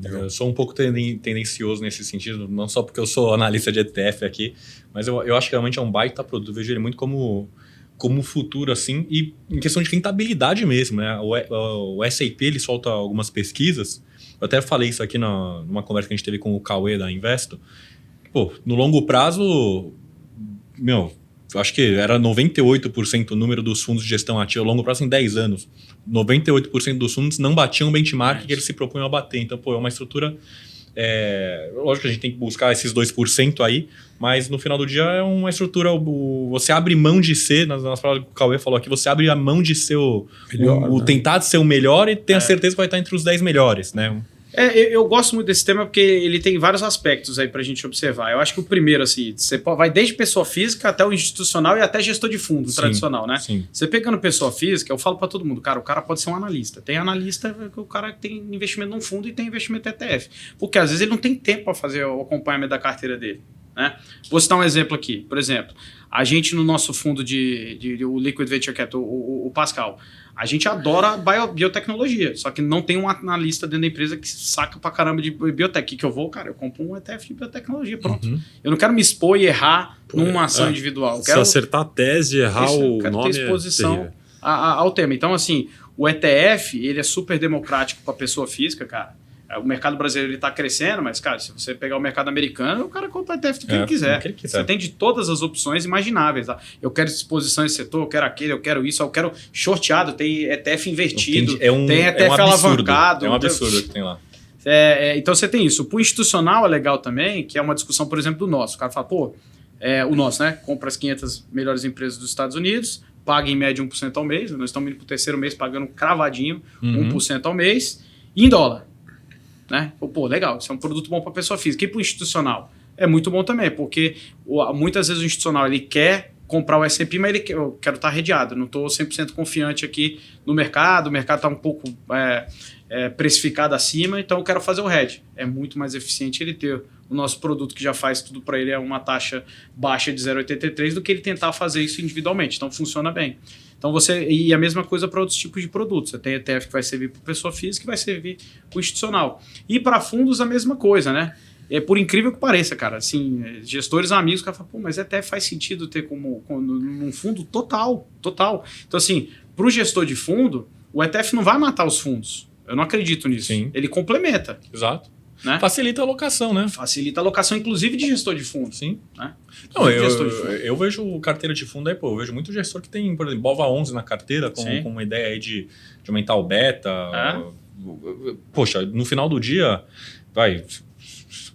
Eu sou um pouco tendencioso nesse sentido, não só porque eu sou analista de ETF aqui, mas eu acho que realmente é um baita produto. Eu vejo ele muito como futuro, assim, e em questão de rentabilidade mesmo, né? O SAP, ele solta algumas pesquisas, eu até falei isso aqui numa conversa que a gente teve com o Cauê da Investo. No longo prazo, eu acho que era 98% o número dos fundos de gestão ativa ao longo prazo em 10 anos. 98% dos fundos não batiam o benchmark que eles se propunham a bater. Então, é uma estrutura... lógico que a gente tem que buscar esses 2% aí, mas no final do dia é uma estrutura... Você abre mão de ser, nas palavras que o Cauê falou aqui, você abre a mão de ser tentar ser o melhor e ter a certeza que vai estar entre os 10 melhores, né? Eu gosto muito desse tema porque ele tem vários aspectos aí pra gente observar. Eu acho que o primeiro, assim, você vai desde pessoa física até o institucional e até gestor de fundo tradicional, né? Sim. Você pegando pessoa física, eu falo pra todo mundo, o cara pode ser um analista. Tem analista, o cara tem investimento num fundo e tem investimento ETF. Porque às vezes ele não tem tempo pra fazer o acompanhamento da carteira dele. né? Vou citar um exemplo aqui. Por exemplo, a gente no nosso fundo o Liquid Venture Capital, o Pascal, a gente adora biotecnologia, só que não tem um analista dentro da empresa que saca pra caramba de biotech. Que eu vou, cara, eu compro um ETF de biotecnologia, pronto. Eu não quero me expor e errar numa ação individual. Eu quero, se acertar a tese e errar o nome, ter exposição ao tema. Então, assim, o ETF, ele é super democrático para pessoa física, cara. O mercado brasileiro está crescendo, mas, cara, se você pegar o mercado americano, o cara compra ETF do que ele quiser. Você tem de todas as opções imagináveis. Tá? Eu quero exposição em setor, eu quero aquele, eu quero isso, eu quero shorteado, tem ETF invertido, tem ETF alavancado. É um absurdo que tem lá. Então você tem isso. Para o institucional é legal também, que é uma discussão, por exemplo, do nosso. O cara fala, o nosso, né? Compra as 500 melhores empresas dos Estados Unidos, paga em média 1% ao mês. Nós estamos indo para o terceiro mês pagando cravadinho 1% ao mês, em dólar. Né? Legal, isso é um produto bom para a pessoa física. E para o institucional? É muito bom também, porque muitas vezes o institucional ele quer comprar o S&P, mas eu quero estar redeado, não estou 100% confiante aqui no mercado, o mercado está um pouco precificado acima, então eu quero fazer o hedge. É muito mais eficiente ele ter o nosso produto que já faz tudo para ele a uma taxa baixa de 0,83 do que ele tentar fazer isso individualmente, então funciona bem. Então e a mesma coisa para outros tipos de produtos. Você tem ETF que vai servir para pessoa física e vai servir para o institucional. E para fundos a mesma coisa, né? Por incrível que pareça, cara, assim, gestores amigos, o cara fala, mas ETF faz sentido ter num fundo total. Então, assim, para o gestor de fundo, o ETF não vai matar os fundos. Eu não acredito nisso. Sim. Ele complementa. Exato. Né? Facilita a alocação, né? Facilita a alocação, inclusive de gestor de fundo. Sim. Né? Não, eu vejo carteira de fundo aí, eu vejo muito gestor que tem, por exemplo, BOVA11 na carteira, com uma ideia aí de aumentar o beta. Poxa, no final do dia,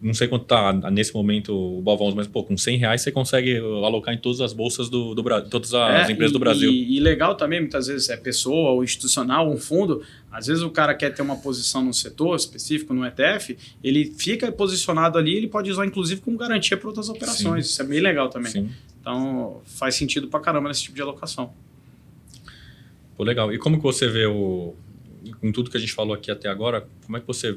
não sei quanto tá nesse momento o BOVA11, mas com R$100 você consegue alocar em todas as bolsas do Brasil, todas as empresas do Brasil. E legal também, muitas vezes é pessoa ou institucional, um fundo, às vezes o cara quer ter uma posição num setor específico, no ETF, ele fica posicionado ali, ele pode usar inclusive como garantia para outras operações. Sim. Isso é bem legal também. Sim. Então faz sentido pra caramba nesse tipo de alocação. Legal. E como que você vê com tudo que a gente falou aqui até agora, como é que você...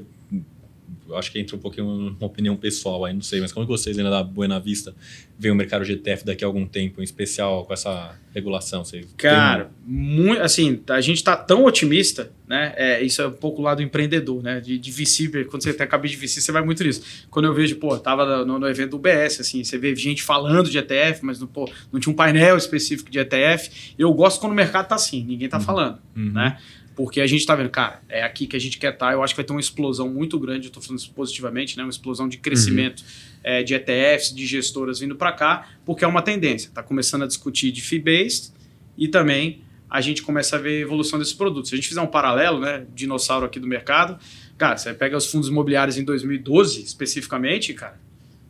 Acho que entra um pouquinho uma opinião pessoal aí, não sei, mas como que vocês ainda da Buena Vista veem o mercado de ETF daqui a algum tempo, em especial com essa regulação? Cara, assim, a gente tá tão otimista, né? Isso é um pouco lá do empreendedor, né? De VC, quando você tem a cabeça de VC, você vai muito nisso. Quando eu vejo, tava no evento do UBS, assim, você vê gente falando de ETF, mas não tinha um painel específico de ETF. Eu gosto quando o mercado tá assim, ninguém tá falando, né? Porque a gente está vendo, cara, é aqui que a gente quer estar. Eu acho que vai ter uma explosão muito grande, eu estou falando isso positivamente, né? Uma explosão de crescimento de ETFs, de gestoras vindo para cá, porque é uma tendência. Está começando a discutir de fee-based e também a gente começa a ver a evolução desses produtos. Se a gente fizer um paralelo, né, dinossauro aqui do mercado, cara, você pega os fundos imobiliários em 2012, especificamente, cara,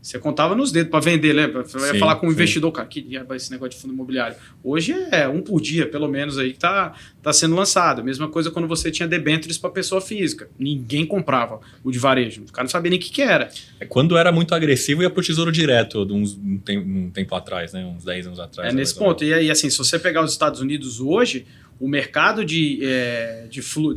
você contava nos dedos para vender, lembra? Você ia falar com um investidor, cara, que dia vai esse negócio de fundo imobiliário? Hoje é um por dia, pelo menos, aí que tá sendo lançado. Mesma coisa quando você tinha debêntures para pessoa física. Ninguém comprava o de varejo. O cara não sabia nem o que era. Quando era muito agressivo, ia pro Tesouro Direto um tempo atrás, né? Uns 10 anos atrás. Nesse ponto. E aí, assim, se você pegar os Estados Unidos hoje, o mercado de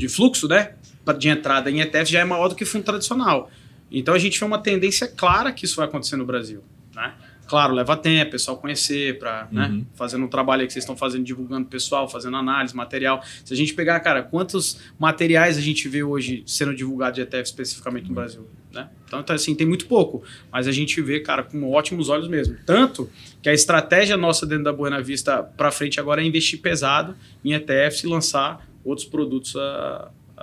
fluxo, né, de entrada em ETF já é maior do que fundo tradicional. Então a gente vê uma tendência clara que isso vai acontecer no Brasil, né? Claro, leva tempo, pessoal conhecer, né? Fazendo um trabalho aí que vocês estão fazendo, divulgando pessoal, fazendo análise, material. Se a gente pegar, cara, quantos materiais a gente vê hoje sendo divulgados de ETF especificamente no Brasil, né? Então, assim, tem muito pouco, mas a gente vê, cara, com ótimos olhos mesmo. Tanto que a estratégia nossa dentro da Buena Vista para frente agora é investir pesado em ETFs e lançar outros produtos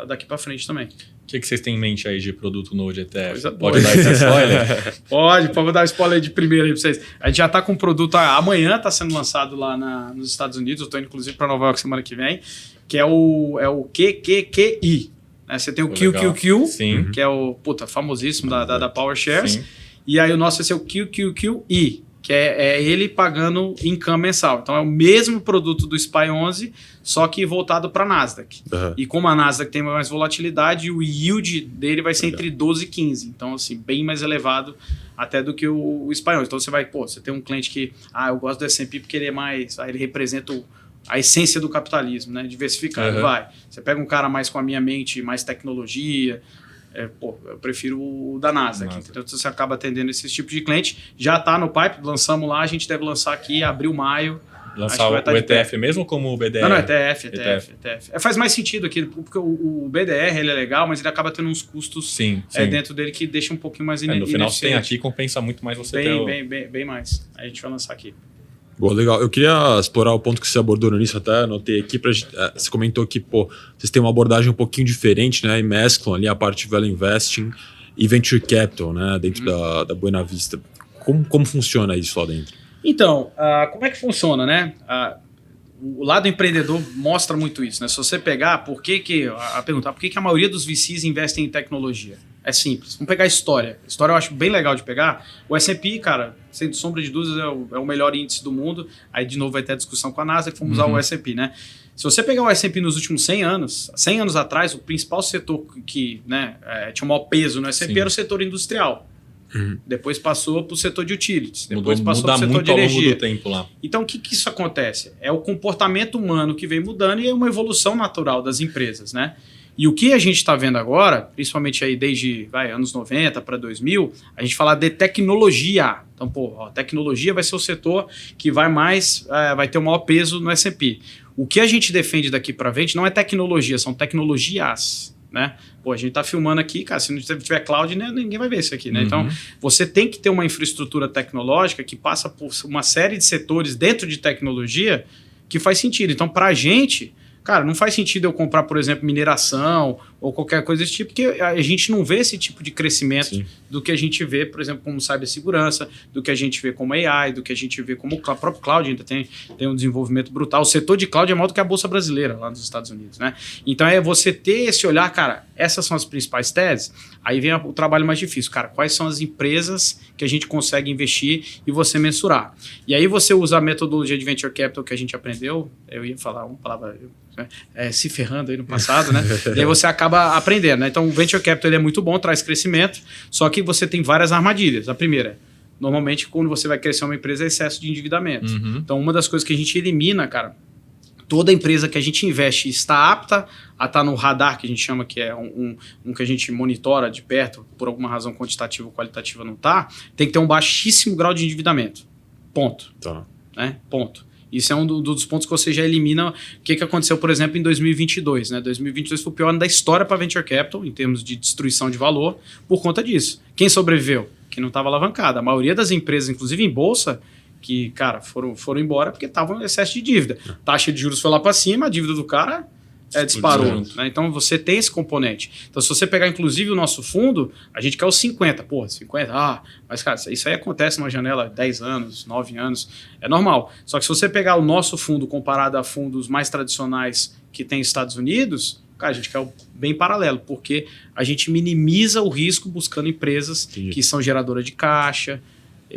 daqui para frente também. O que vocês têm em mente aí de produto novo de ETF? Pode dar esse spoiler? Pode dar spoiler de primeiro aí para vocês. A gente já está com um produto, amanhã está sendo lançado lá nos Estados Unidos, eu estou indo inclusive para Nova York semana que vem, que é o QQQI. Né? Você tem o QQQ, Sim. que é o famosíssimo da Power Shares, Sim. E aí o nosso é o QQQI, que é ele pagando income mensal. Então é o mesmo produto do SPY 11, só que voltado para a Nasdaq. E como a Nasdaq tem mais volatilidade, o yield dele vai ser entre 12 e 15. Então, assim, bem mais elevado até do que o SPY 11. Então você tem um cliente que, eu gosto do S&P porque ele é mais, ele representa a essência do capitalismo, né? Diversificado, Você pega um cara mais com a minha mente, mais tecnologia, eu prefiro o da Nasdaq. Então você acaba atendendo esse tipo de cliente. Já está no pipe, lançamos lá, a gente deve lançar aqui abril, maio. Lançar o ETF mesmo como o BDR? Não, ETF. Faz mais sentido aqui, porque o BDR ele é legal, mas ele acaba tendo uns custos dentro dele que deixa um pouquinho mais no final você tem aqui, compensa muito mais você bem mais. A gente vai lançar aqui. Boa, legal. Eu queria explorar o ponto que você abordou no início, até anotei aqui, você comentou que vocês têm uma abordagem um pouquinho diferente, né? E mesclam ali a parte de Value Investing e Venture Capital, né? Dentro da Buena Vista. Como funciona isso lá dentro? Então, como é que funciona, né? O lado empreendedor mostra muito isso, né? Se você pegar, por que a maioria dos VCs investem em tecnologia? É simples. Vamos pegar a história. A história eu acho bem legal de pegar. O S&P, cara, sem sombra de dúvidas, é o melhor índice do mundo. Aí, de novo, vai ter a discussão com a NASA que vamos usar o S&P, né? Se você pegar o S&P nos últimos 100 anos atrás, o principal setor que tinha o maior peso no S&P era o setor industrial. Depois passou para o setor de utilities. Depois passou para o setor de energia. Ao longo do tempo lá. Então, o que isso acontece? É o comportamento humano que vem mudando e é uma evolução natural das empresas, né? E o que a gente está vendo agora, principalmente aí desde anos 90 para 2000, a gente fala de tecnologia. Então, tecnologia vai ser o setor que vai ter o maior peso no S&P. O que a gente defende daqui para frente não é tecnologia, são tecnologias, né? A gente tá filmando aqui, cara, se não tiver cloud, né, ninguém vai ver isso aqui, né? Então, você tem que ter uma infraestrutura tecnológica que passa por uma série de setores dentro de tecnologia que faz sentido. Então, para a gente, cara, não faz sentido eu comprar, por exemplo, mineração ou qualquer coisa desse tipo, porque a gente não vê esse tipo de crescimento do que a gente vê, por exemplo, como cibersegurança, do que a gente vê como AI, do que a gente vê como o próprio cloud, ainda tem um desenvolvimento brutal. O setor de cloud é maior do que a Bolsa Brasileira lá nos Estados Unidos, né? Então é você ter esse olhar, cara, essas são as principais teses, aí vem o trabalho mais difícil, cara, quais são as empresas que a gente consegue investir e você mensurar. E aí você usa a metodologia de Venture Capital que a gente aprendeu, eu ia falar uma palavra, se ferrando aí no passado, né? E aí você acaba aprendendo, né? Então o Venture Capital ele é muito bom, traz crescimento, só que você tem várias armadilhas. A primeira, normalmente quando você vai crescer uma empresa é excesso de endividamento. Então uma das coisas que a gente elimina, cara, toda empresa que a gente investe está apta a estar no radar, que a gente chama, que é um que a gente monitora de perto, por alguma razão quantitativa ou qualitativa não está, tem que ter um baixíssimo grau de endividamento. Ponto. Tá. Né? Ponto. Isso é um dos pontos que você já elimina. O que aconteceu, por exemplo, em 2022. Né? 2022 foi o pior ano da história para Venture Capital, em termos de destruição de valor, por conta disso. Quem sobreviveu? Quem não estava alavancado. A maioria das empresas, inclusive em bolsa, que, cara, foram embora porque estavam em excesso de dívida. Taxa de juros foi lá para cima, a dívida do cara disparou. Né? Então, você tem esse componente. Então, se você pegar, inclusive, o nosso fundo, a gente quer os 50. 50, mas, cara, isso aí acontece numa janela 10 anos, 9 anos, é normal. Só que se você pegar o nosso fundo comparado a fundos mais tradicionais que tem nos Estados Unidos, cara, a gente quer bem paralelo, porque a gente minimiza o risco buscando empresas que são geradoras de caixa,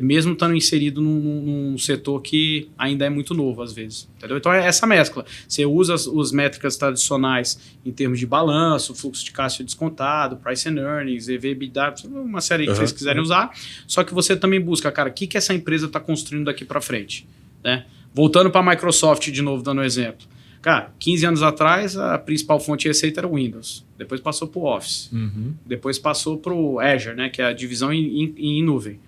mesmo estando inserido num setor que ainda é muito novo, às vezes. Entendeu? Então, é essa mescla. Você usa as métricas tradicionais em termos de balanço, fluxo de caixa descontado, price and earnings, EV, EBITDA, uma série que vocês quiserem usar, só que você também busca, cara, o que essa empresa está construindo daqui para frente. Né? Voltando para a Microsoft, de novo, dando um exemplo. Cara, 15 anos atrás, a principal fonte de receita era o Windows. Depois passou para o Office. Depois passou para o Azure, né, que é a divisão em nuvem.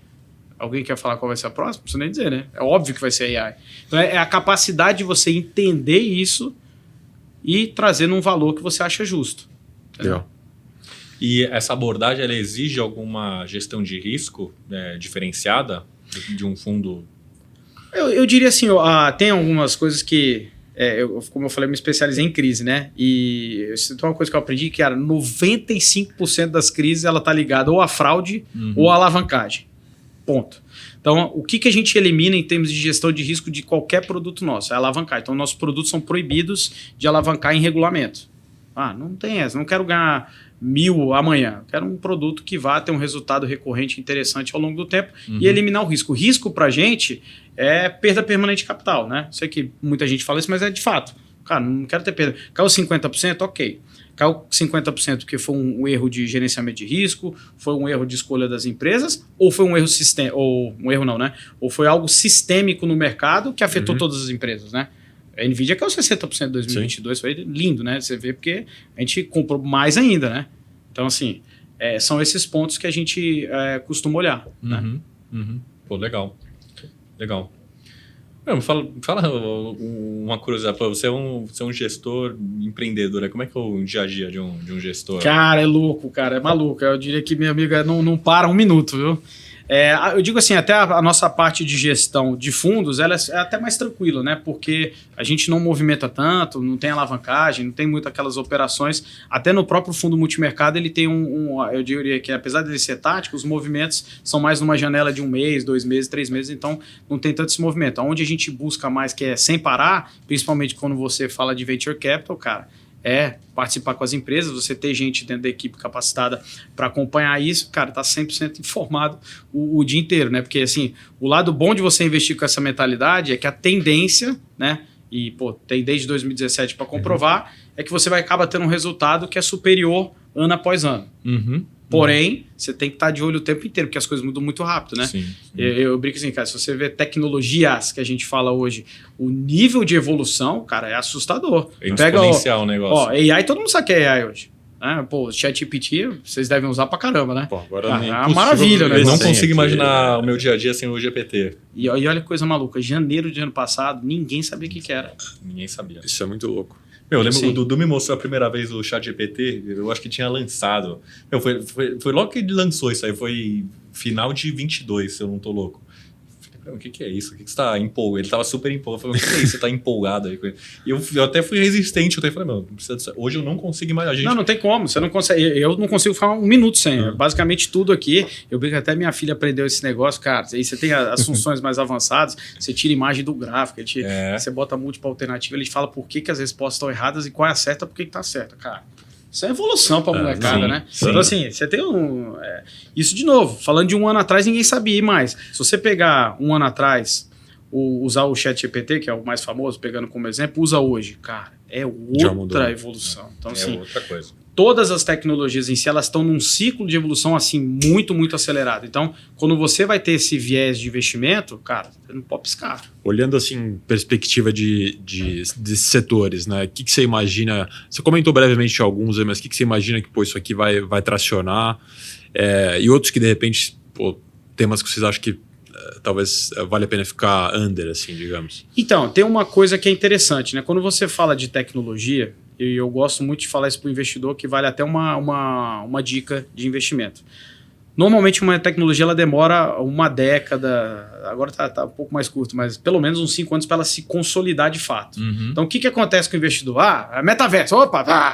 Alguém quer falar qual vai ser a próxima? Não precisa nem dizer, né? É óbvio que vai ser AI. Então, é a capacidade de você entender isso e trazer num valor que você acha justo. Legal. E essa abordagem, ela exige alguma gestão de risco diferenciada de um fundo? Eu diria assim, tem algumas coisas que... como eu falei, eu me especializei em crise, né? E isso é uma coisa que eu aprendi, que era 95% das crises ela tá ligada ou à fraude ou à alavancagem. Ponto. Então, o que a gente elimina em termos de gestão de risco de qualquer produto nosso? É alavancar. Então, nossos produtos são proibidos de alavancar em regulamento. Não tem essa. Não quero ganhar 1.000 amanhã. Quero um produto que vá ter um resultado recorrente interessante ao longo do tempo e eliminar o risco. O risco para a gente é perda permanente de capital, né? Sei que muita gente fala isso, mas é de fato. Cara, não quero ter perda. Caiu 50%? Ok. Caiu 50% porque foi um erro de gerenciamento de risco, foi um erro de escolha das empresas, ou foi um erro sistêmico, ou foi algo sistêmico no mercado que afetou todas as empresas, né? A Nvidia caiu 60% em 2022, foi lindo, né? Você vê porque a gente comprou mais ainda, né? Então, assim, são esses pontos que a gente costuma olhar. Né? Pô, legal. Fala uma curiosidade, você é um gestor empreendedor, né? Como é que é o dia a dia de um gestor? Cara, é louco, cara, é maluco. Eu diria que minha amiga não para um minuto, viu? Eu digo assim, até a nossa parte de gestão de fundos, ela é até mais tranquila, né? Porque a gente não movimenta tanto, não tem alavancagem, não tem muito aquelas operações. Até no próprio fundo multimercado, ele tem eu diria que apesar dele ser tático, os movimentos são mais numa janela de 1 mês, 2 meses, 3 meses, então não tem tanto esse movimento. Onde a gente busca mais, que é sem parar, principalmente quando você fala de venture capital, cara, participar com as empresas, você ter gente dentro da equipe capacitada para acompanhar isso, cara, tá 100% informado o dia inteiro, né? Porque, assim, o lado bom de você investir com essa mentalidade é que a tendência, né? E, pô, tem desde 2017 para comprovar, é que você vai acabar tendo um resultado que é superior ano após ano. Porém, você tem que estar de olho o tempo inteiro, porque as coisas mudam muito rápido, né? Sim. Eu brinco assim, cara, se você vê tecnologias que a gente fala hoje, o nível de evolução, cara, é assustador. É exponencial o negócio. AI, todo mundo sabe que é AI hoje. Pô, ChatGPT, vocês devem usar pra caramba, né? Pô, agora é uma maravilha, né? Eu não consigo imaginar o meu dia a dia sem o GPT. E olha que coisa maluca, janeiro de ano passado, ninguém sabia o que era. Ninguém sabia. Isso é muito louco. Eu lembro que o Dudu me mostrou a primeira vez o ChatGPT, eu acho que tinha lançado. Foi logo que ele lançou isso aí, foi final de 22, se eu não tô louco. O que é isso? O que você tá empolgado? Ele tava super empolgado. Eu falei, o que é isso? Você tá empolgado aí? E eu até fui resistente. Eu falei, não precisa disso. Hoje eu não consigo mais. Não tem como. Você não consegue. Eu não consigo ficar 1 minuto sem. Basicamente tudo aqui. Eu brinco, até minha filha aprendeu esse negócio, cara. Aí você tem as funções mais avançadas, você tira imagem do gráfico, você bota múltipla alternativa, ele fala por que as respostas estão erradas e qual é a certa, por que tá certa, cara. Isso é evolução pra molecada, né? Sim. Então, assim, você tem isso de novo, falando de 1 ano atrás, ninguém sabia mais. Se você pegar 1 ano atrás, usar o ChatGPT, que é o mais famoso, pegando como exemplo, usa hoje. Cara, é outra evolução. Então, assim, outra coisa. Todas as tecnologias em si, elas estão num ciclo de evolução, assim, muito, muito acelerado. Então, quando você vai ter esse viés de investimento, cara, você não pode piscar. Olhando, assim, perspectiva de setores, né? O que você imagina? Você comentou brevemente alguns, mas o que você imagina que, isso aqui vai tracionar? E outros que, de repente, temas que vocês acham que talvez vale a pena ficar under, assim, digamos? Então, tem uma coisa que é interessante, né? Quando você fala de tecnologia, e eu gosto muito de falar isso para o investidor, que vale até uma dica de investimento. Normalmente uma tecnologia ela demora 1 década, agora tá um pouco mais curto, mas pelo menos uns 5 anos para ela se consolidar de fato. Então o que acontece com o investidor? Metaverso,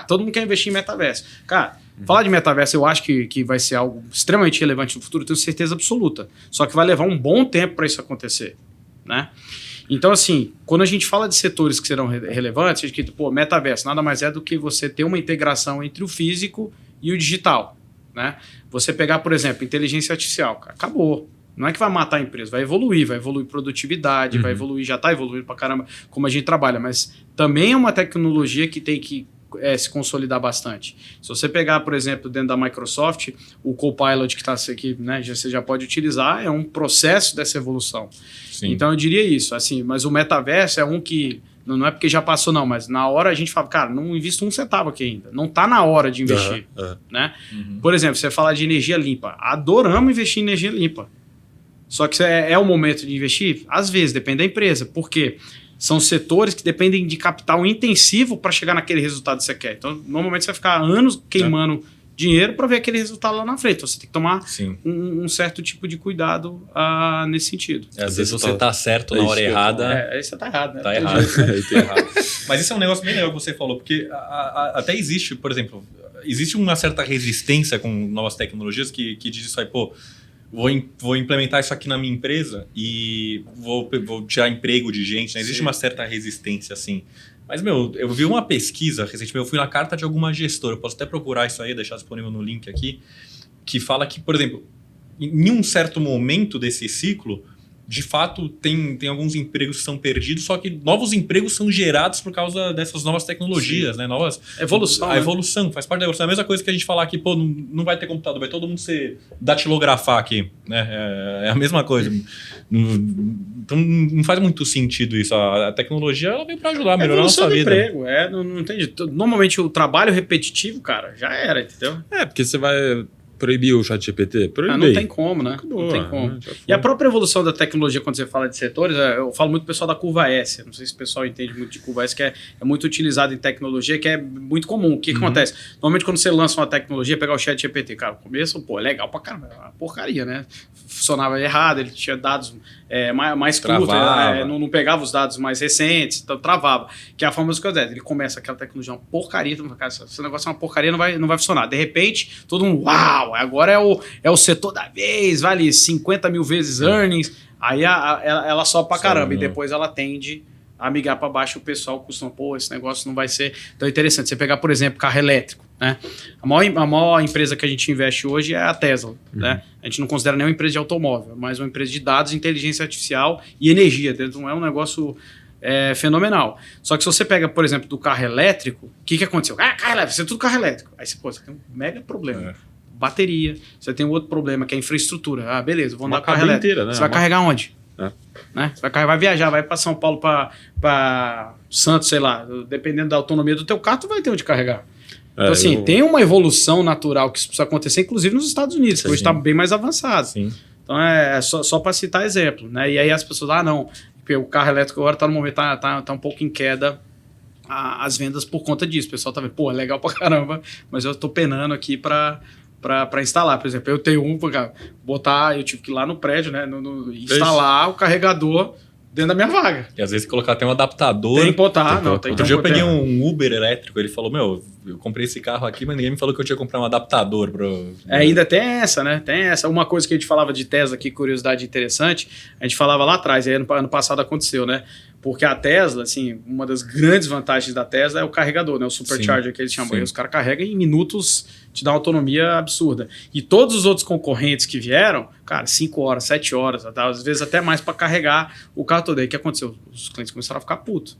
todo mundo quer investir em metaverso. Cara, falar de metaverso eu acho que vai ser algo extremamente relevante no futuro, eu tenho certeza absoluta. Só que vai levar um bom tempo para isso acontecer, né? Então, assim, quando a gente fala de setores que serão relevantes, a gente metaverso nada mais é do que você ter uma integração entre o físico e o digital, né? Você pegar, por exemplo, inteligência artificial, cara, acabou. Não é que vai matar a empresa, vai evoluir produtividade, vai evoluir, já está evoluindo pra caramba como a gente trabalha, mas também é uma tecnologia que tem que se consolidar bastante. Se você pegar, por exemplo, dentro da Microsoft, o Copilot que está aqui, né, você já pode utilizar, é um processo dessa evolução. Sim. Então eu diria isso, assim, mas o metaverso é um que, não é porque já passou não, mas na hora a gente fala, cara, não invisto 1 centavo aqui ainda, não está na hora de investir, né? Por exemplo, você fala de energia limpa, adoramos investir em energia limpa, só que é o momento de investir? Às vezes, depende da empresa, por quê? São setores que dependem de capital intensivo para chegar naquele resultado que você quer. Então, normalmente você vai ficar anos queimando dinheiro para ver aquele resultado lá na frente. Então, você tem que tomar um certo tipo de cuidado nesse sentido. Às vezes você tá certo na hora errada. Aí você tá errado, né? Tá errado. Mas isso é um negócio bem legal que você falou, porque até existe, por exemplo, existe uma certa resistência com novas tecnologias que diz isso aí, vou implementar isso aqui na minha empresa e vou tirar emprego de gente, né? Existe uma certa resistência, assim. Mas, eu vi uma pesquisa recentemente, eu fui na carta de alguma gestora, eu posso até procurar isso aí, deixar disponível no link aqui, que fala que, por exemplo, em um certo momento desse ciclo, de fato, tem alguns empregos que são perdidos, só que novos empregos são gerados por causa dessas novas tecnologias, né? Evolução. A evolução, faz parte da evolução. É a mesma coisa que a gente falar aqui, não vai ter computador, vai todo mundo ser datilografar aqui, né? É a mesma coisa. Então, não faz muito sentido isso. A tecnologia, ela veio para ajudar a melhorar a nossa vida. Emprego, não tem jeito. Normalmente, o trabalho repetitivo, cara, já era, entendeu? Porque você vai... Proibir o ChatGPT? Não tem como, né? Não tem como. E a própria evolução da tecnologia, quando você fala de setores, eu falo muito do pessoal da curva S. Não sei se o pessoal entende muito de curva S, que é muito utilizado em tecnologia, que é muito comum. O que acontece? Normalmente, quando você lança uma tecnologia, pegar o ChatGPT, cara, no começo, é legal pra caramba. É uma porcaria, né? Funcionava errado, ele tinha dados mais curtos, não pegava os dados mais recentes, então travava. Que é a famosa coisa. Ele começa aquela tecnologia, uma porcaria, então, cara, esse negócio é uma porcaria, não vai funcionar. De repente, todo mundo, uau, agora é o setor da vez, vale 50 mil vezes earnings, aí ela sobe pra caramba, e depois ela tende a migrar para baixo, o pessoal costuma, esse negócio não vai ser tão interessante. Você pegar, por exemplo, carro elétrico, né? A maior empresa que a gente investe hoje é a Tesla, né? A gente não considera nem uma empresa de automóvel, mas uma empresa de dados, inteligência artificial e energia. Então é um negócio fenomenal. Só que se você pega, por exemplo, do carro elétrico, o que aconteceu? Carro elétrico, isso é tudo carro elétrico. Aí você tem um mega problema. Bateria. Você tem um outro problema, que é a infraestrutura. Beleza, vou andar com carro elétrico. Inteira, né? Você vai carregar onde? Né? Você vai viajar, vai para São Paulo, para Santos, sei lá. Dependendo da autonomia do teu carro, tu vai ter onde carregar. Então, assim, tem uma evolução natural que isso precisa acontecer, inclusive nos Estados Unidos, que hoje está bem mais avançado. Sim. Então, só para citar exemplo. Né? E aí as pessoas, não, porque o carro elétrico agora está no momento, tá um pouco em queda as vendas por conta disso. O pessoal tá vendo, é legal pra caramba, mas eu tô penando aqui para instalar. Por exemplo, eu tenho eu tive que ir lá no prédio, né, instalar o carregador dentro da minha vaga. E às vezes colocar até um adaptador. Tem que botar. Outro dia eu peguei um Uber elétrico, ele falou, eu comprei esse carro aqui, mas ninguém me falou que eu tinha que comprar um adaptador. Ainda tem essa, né? Tem essa. Uma coisa que a gente falava de Tesla aqui, curiosidade interessante, a gente falava lá atrás, aí ano passado aconteceu, né? Porque a Tesla, assim, uma das grandes vantagens da Tesla é o carregador, né? O supercharger que eles chamam. E os caras carregam em minutos, te dá uma autonomia absurda. E todos os outros concorrentes que vieram, cara, 5 horas, 7 horas, às vezes até mais para carregar o carro todo. Aí o que aconteceu? Os clientes começaram a ficar putos.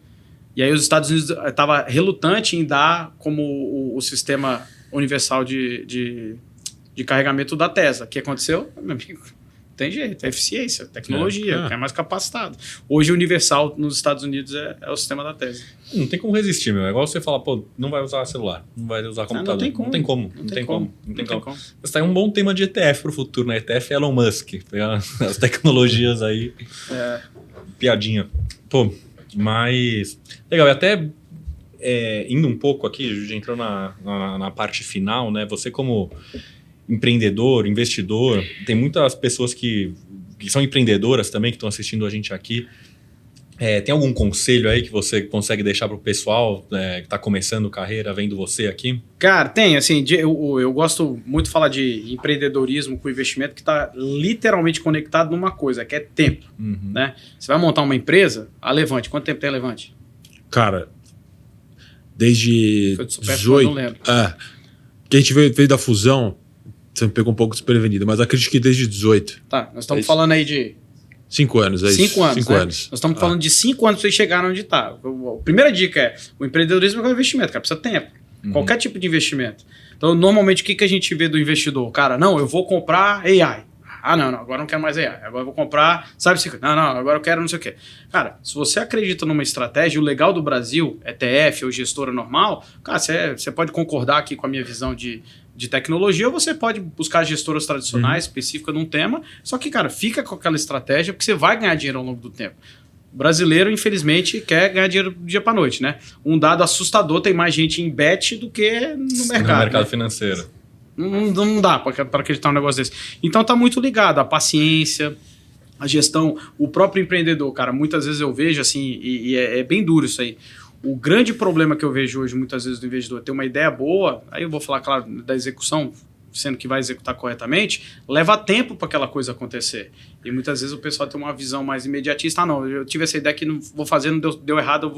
E aí os Estados Unidos estavam relutantes em dar como o sistema universal de carregamento da Tesla. O que aconteceu? Meu amigo, tem jeito, é eficiência, tecnologia, é mais capacitado. Hoje o universal nos Estados Unidos é o sistema da Tesla. Não tem como resistir, meu. É igual você falar, não vai usar celular, não vai usar computador. Não tem como. Mas tá aí um bom tema de ETF pro futuro, né? ETF Elon Musk, as tecnologias aí. Piadinha. Mas legal, e até indo um pouco aqui, já entrou na parte final, né? Você como empreendedor, investidor, tem muitas pessoas que são empreendedoras também que estão assistindo a gente aqui. Tem algum conselho aí que você consegue deixar para o pessoal que está começando carreira, vendo você aqui? Cara, tem. Assim, eu gosto muito de falar de empreendedorismo com investimento que está literalmente conectado numa coisa, que é tempo. Né? Você vai montar uma empresa, a Levante. Quanto tempo tem a Levante? Cara, desde 18... Não lembro. Que a gente veio da fusão, você me pegou um pouco desprevenido, mas acredito que desde 18. Tá, nós estamos falando aí de... 5 anos, é isso? 5 anos. 5 anos. Nós estamos falando de 5 anos para vocês chegarem onde está. A primeira dica é: o empreendedorismo é um investimento, cara, precisa de tempo. Qualquer tipo de investimento. Então, normalmente, o que a gente vê do investidor? Cara, não, eu vou comprar AI. Não, agora não quero mais AI. Agora eu vou comprar, não, agora eu quero não sei o quê. Cara, se você acredita numa estratégia, o legal do Brasil, ETF ou gestora normal, cara, você pode concordar aqui com a minha visão de tecnologia, ou você pode buscar gestoras tradicionais, específicas num tema, só que, cara, fica com aquela estratégia, porque você vai ganhar dinheiro ao longo do tempo. O brasileiro, infelizmente, quer ganhar dinheiro do dia para noite, né? Um dado assustador, tem mais gente em bet do que no mercado. No mercado financeiro. Não dá para acreditar num negócio desse. Então tá muito ligado à paciência, a gestão, o próprio empreendedor, cara. Muitas vezes eu vejo assim, e é bem duro isso aí. O grande problema que eu vejo hoje, muitas vezes, do investidor, ter uma ideia boa, aí eu vou falar, claro, da execução, sendo que vai executar corretamente, leva tempo para aquela coisa acontecer. E muitas vezes o pessoal tem uma visão mais imediatista. Não, eu tive essa ideia que não vou fazer, não deu errado,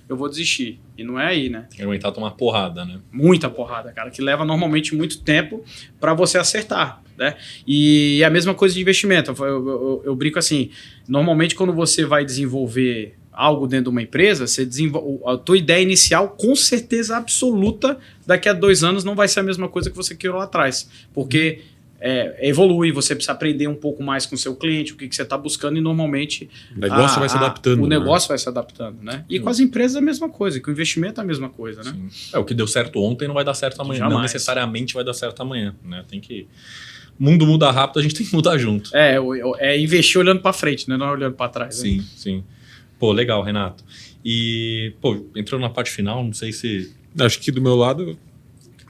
eu vou desistir. E não é aí, né? Tem que aguentar tomar porrada, né? Muita porrada, cara, que leva normalmente muito tempo para você acertar, né? E a mesma coisa de investimento. Eu brinco assim, normalmente quando você vai desenvolver algo dentro de uma empresa, a tua ideia inicial, com certeza absoluta, daqui a 2 anos não vai ser a mesma coisa que você criou lá atrás. Porque evolui, você precisa aprender um pouco mais com o seu cliente, o que você está buscando e normalmente o negócio vai se adaptando. O negócio vai se adaptando, né? E com as empresas a mesma coisa, com o investimento é a mesma coisa, né? O que deu certo ontem não vai dar certo amanhã, não necessariamente vai dar certo amanhã, né? O mundo muda rápido, a gente tem que mudar junto. Investir olhando para frente, né? Não olhando para trás. Sim, sim. Pô, legal, Renato. E, entrou na parte final, não sei se... Acho que do meu lado...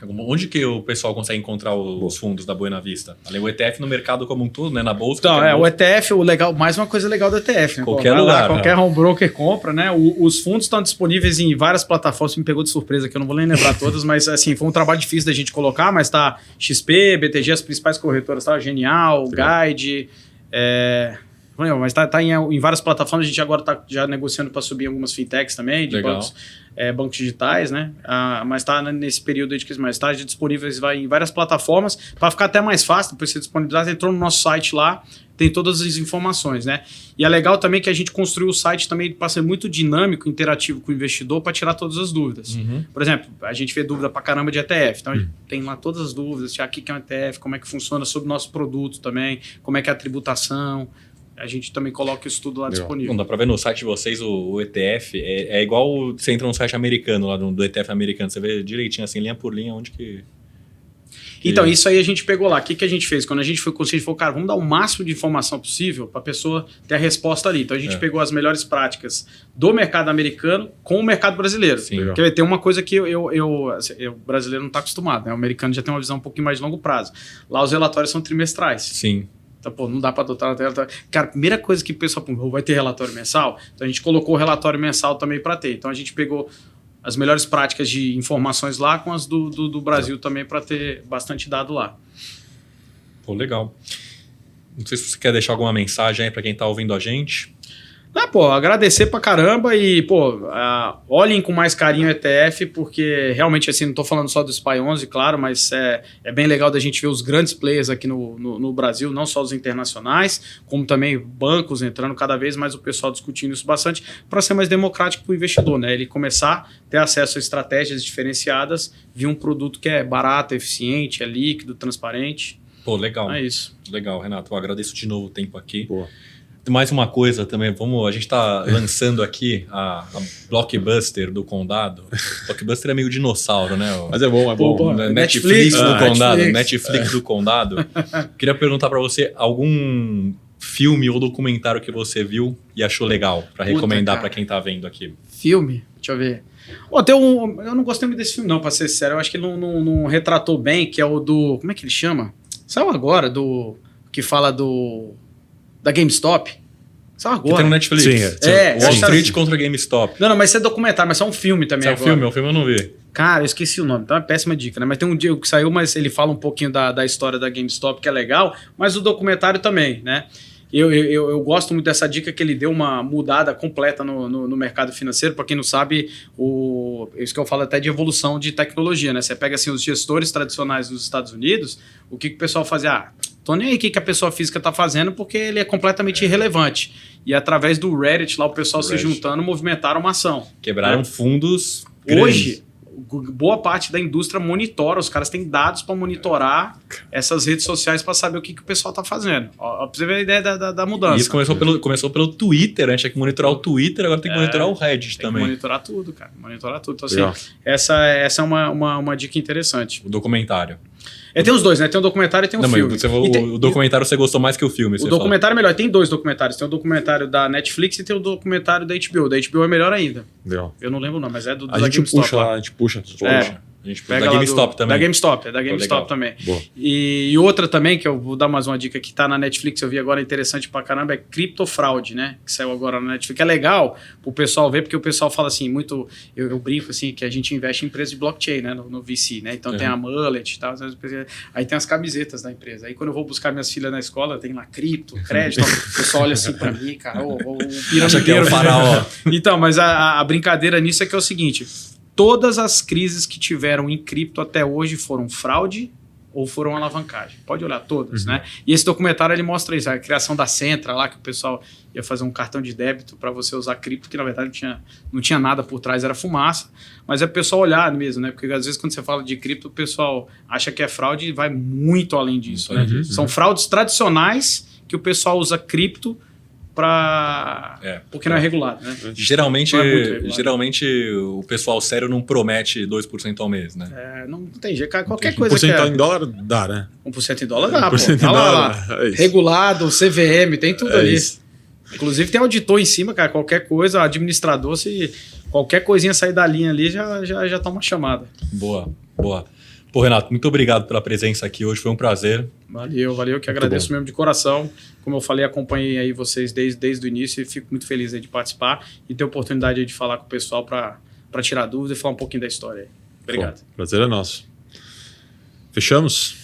Onde que o pessoal consegue encontrar os fundos da Buena Vista? Além do ETF no mercado como um todo, né? Na bolsa. Então, o ETF, mais uma coisa legal do ETF. Né? Qualquer lugar. Qualquer home broker compra, né? Os fundos estão disponíveis em várias plataformas. Me pegou de surpresa, que eu não vou nem lembrar todas, mas assim, foi um trabalho difícil da gente colocar, mas tá XP, BTG, as principais corretoras, tá? Genial, Guide, mas tá em várias plataformas. A gente agora tá já negociando para subir algumas fintechs também, de bancos digitais, né? Mas está nesse período aí de crise, mas está disponível em várias plataformas para ficar até mais fácil. Depois você disponibilizar, entrou no nosso site lá, tem todas as informações, né? E é legal também que a gente construiu o site também para ser muito dinâmico, interativo com o investidor, para tirar todas as dúvidas. Por exemplo, a gente vê dúvida para caramba de ETF, então a gente tem lá todas as dúvidas, o que é um ETF, como é que funciona sobre o nosso produto também, como é que é a tributação. A gente também coloca isso tudo lá disponível. Não dá para ver no site de vocês o ETF. É igual você entra no site americano, lá do ETF americano. Você vê direitinho, assim, linha por linha, onde que... Então, isso aí a gente pegou lá. O que a gente fez? Quando a gente foi consciente, falou, cara, vamos dar o máximo de informação possível para a pessoa ter a resposta ali. Então, a gente pegou as melhores práticas do mercado americano com o mercado brasileiro. Porque tem uma coisa que o brasileiro não está acostumado, né? O americano já tem uma visão um pouquinho mais de longo prazo. Lá, os relatórios são trimestrais. Sim. Então, não dá para adotar relatório. Cara, a primeira coisa que o pessoal vai ter relatório mensal, então a gente colocou o relatório mensal também para ter. Então a gente pegou as melhores práticas de informações lá com as do Brasil também para ter bastante dado lá. Pô, legal. Não sei se você quer deixar alguma mensagem aí para quem está ouvindo a gente. Agradecer pra caramba e, olhem com mais carinho o ETF, porque realmente, assim, não tô falando só do SPY 11, claro, mas é bem legal da gente ver os grandes players aqui no Brasil, não só os internacionais, como também bancos entrando cada vez mais, o pessoal discutindo isso bastante, para ser mais democrático para o investidor, né? Ele começar a ter acesso a estratégias diferenciadas, via um produto que é barato, eficiente, é líquido, transparente. Pô, legal. É isso. Legal, Renato. Eu agradeço de novo o tempo aqui. Boa. Mais uma coisa também, a gente está lançando aqui a Blockbuster do Condado. Blockbuster é meio dinossauro, né? Mas é bom, é bom. Netflix do Condado. Netflix do Condado. Queria perguntar para você algum filme ou documentário que você viu e achou legal para recomendar para quem tá vendo aqui. Filme? Deixa eu ver. Eu não gostei muito desse filme não, para ser sincero. Eu acho que ele não retratou bem, que é o do... Como é que ele chama? Saiu agora, que fala da GameStop. Só agora. Que tem no Netflix. Sim, Wall Street contra GameStop. Não, mas isso é documentário, mas é um filme também. Isso é um filme eu não vi. Cara, eu esqueci o nome, então é uma péssima dica, né? Mas tem um dia que saiu, mas ele fala um pouquinho da história da GameStop, que é legal, mas o documentário também, né? Eu gosto muito dessa dica que ele deu uma mudada completa no mercado financeiro. Para quem não sabe, isso que eu falo até de evolução de tecnologia, né? Você pega assim, os gestores tradicionais dos Estados Unidos, o que o pessoal fazia? Tô nem aí o que a pessoa física está fazendo, porque ele é completamente irrelevante. E através do Reddit, lá o pessoal se juntando, movimentaram uma ação. Quebraram fundos grandes. Hoje, boa parte da indústria monitora, os caras têm dados para monitorar essas redes sociais para saber o que o pessoal está fazendo. Ó, pra você ver a ideia da mudança. E isso começou pelo Twitter, antes tinha que monitorar o Twitter, agora tem que monitorar o Reddit também. Tem que monitorar tudo, cara. Monitorar tudo. Então, assim, essa é uma dica interessante. O documentário. Tem os dois, né? Tem o documentário e tem o filme. O documentário você gostou mais que o filme. O documentário é melhor. Tem dois documentários. Tem o documentário da Netflix e tem o documentário da HBO. Da HBO é melhor ainda. Legal. Eu não lembro não, mas é do da GameStop. A gente puxa. A gente pega da GameStop também. Da GameStop também. Boa. E outra também, que eu vou dar mais uma dica que tá na Netflix, eu vi agora interessante pra caramba, é Criptofraude, né? Que saiu agora na Netflix. É legal pro pessoal ver, porque o pessoal fala assim, muito... Eu brinco assim, que a gente investe em empresa de blockchain, né? No VC, né? Então tem a Mullet e tal. Aí tem as camisetas da empresa. Aí quando eu vou buscar minhas filhas na escola, tem lá cripto, crédito. O pessoal olha assim pra mim, cara, o piramideiro. Faraó. Então, mas a brincadeira nisso é que é o seguinte... Todas as crises que tiveram em cripto até hoje foram fraude ou foram alavancagem. Pode olhar todas, né? E esse documentário ele mostra isso, a criação da Centra lá, que o pessoal ia fazer um cartão de débito para você usar cripto, que na verdade não tinha nada por trás, era fumaça, mas é o pessoal olhar mesmo, né? Porque às vezes quando você fala de cripto, o pessoal acha que é fraude e vai muito além disso, né? São fraudes tradicionais que o pessoal usa cripto porque não é regulado, né? Geralmente o pessoal sério não promete 2% ao mês, né? Não tem jeito. Qualquer coisa 1% em dólar dá, né? 1% em dólar dá, 1% em dólar lá. Regulado, CVM, tem tudo ali. Isso. Inclusive tem auditor em cima, cara. Qualquer coisa, administrador, se qualquer coisinha sair da linha ali, já toma chamada. Boa. Pô, Renato, muito obrigado pela presença aqui hoje, foi um prazer. Valeu, que agradeço mesmo de coração. Como eu falei, acompanhei aí vocês desde o início e fico muito feliz aí de participar e ter a oportunidade aí de falar com o pessoal para tirar dúvida e falar um pouquinho da história aí. Obrigado. Prazer é nosso. Fechamos?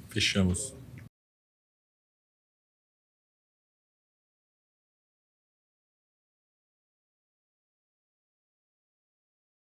Fechamos.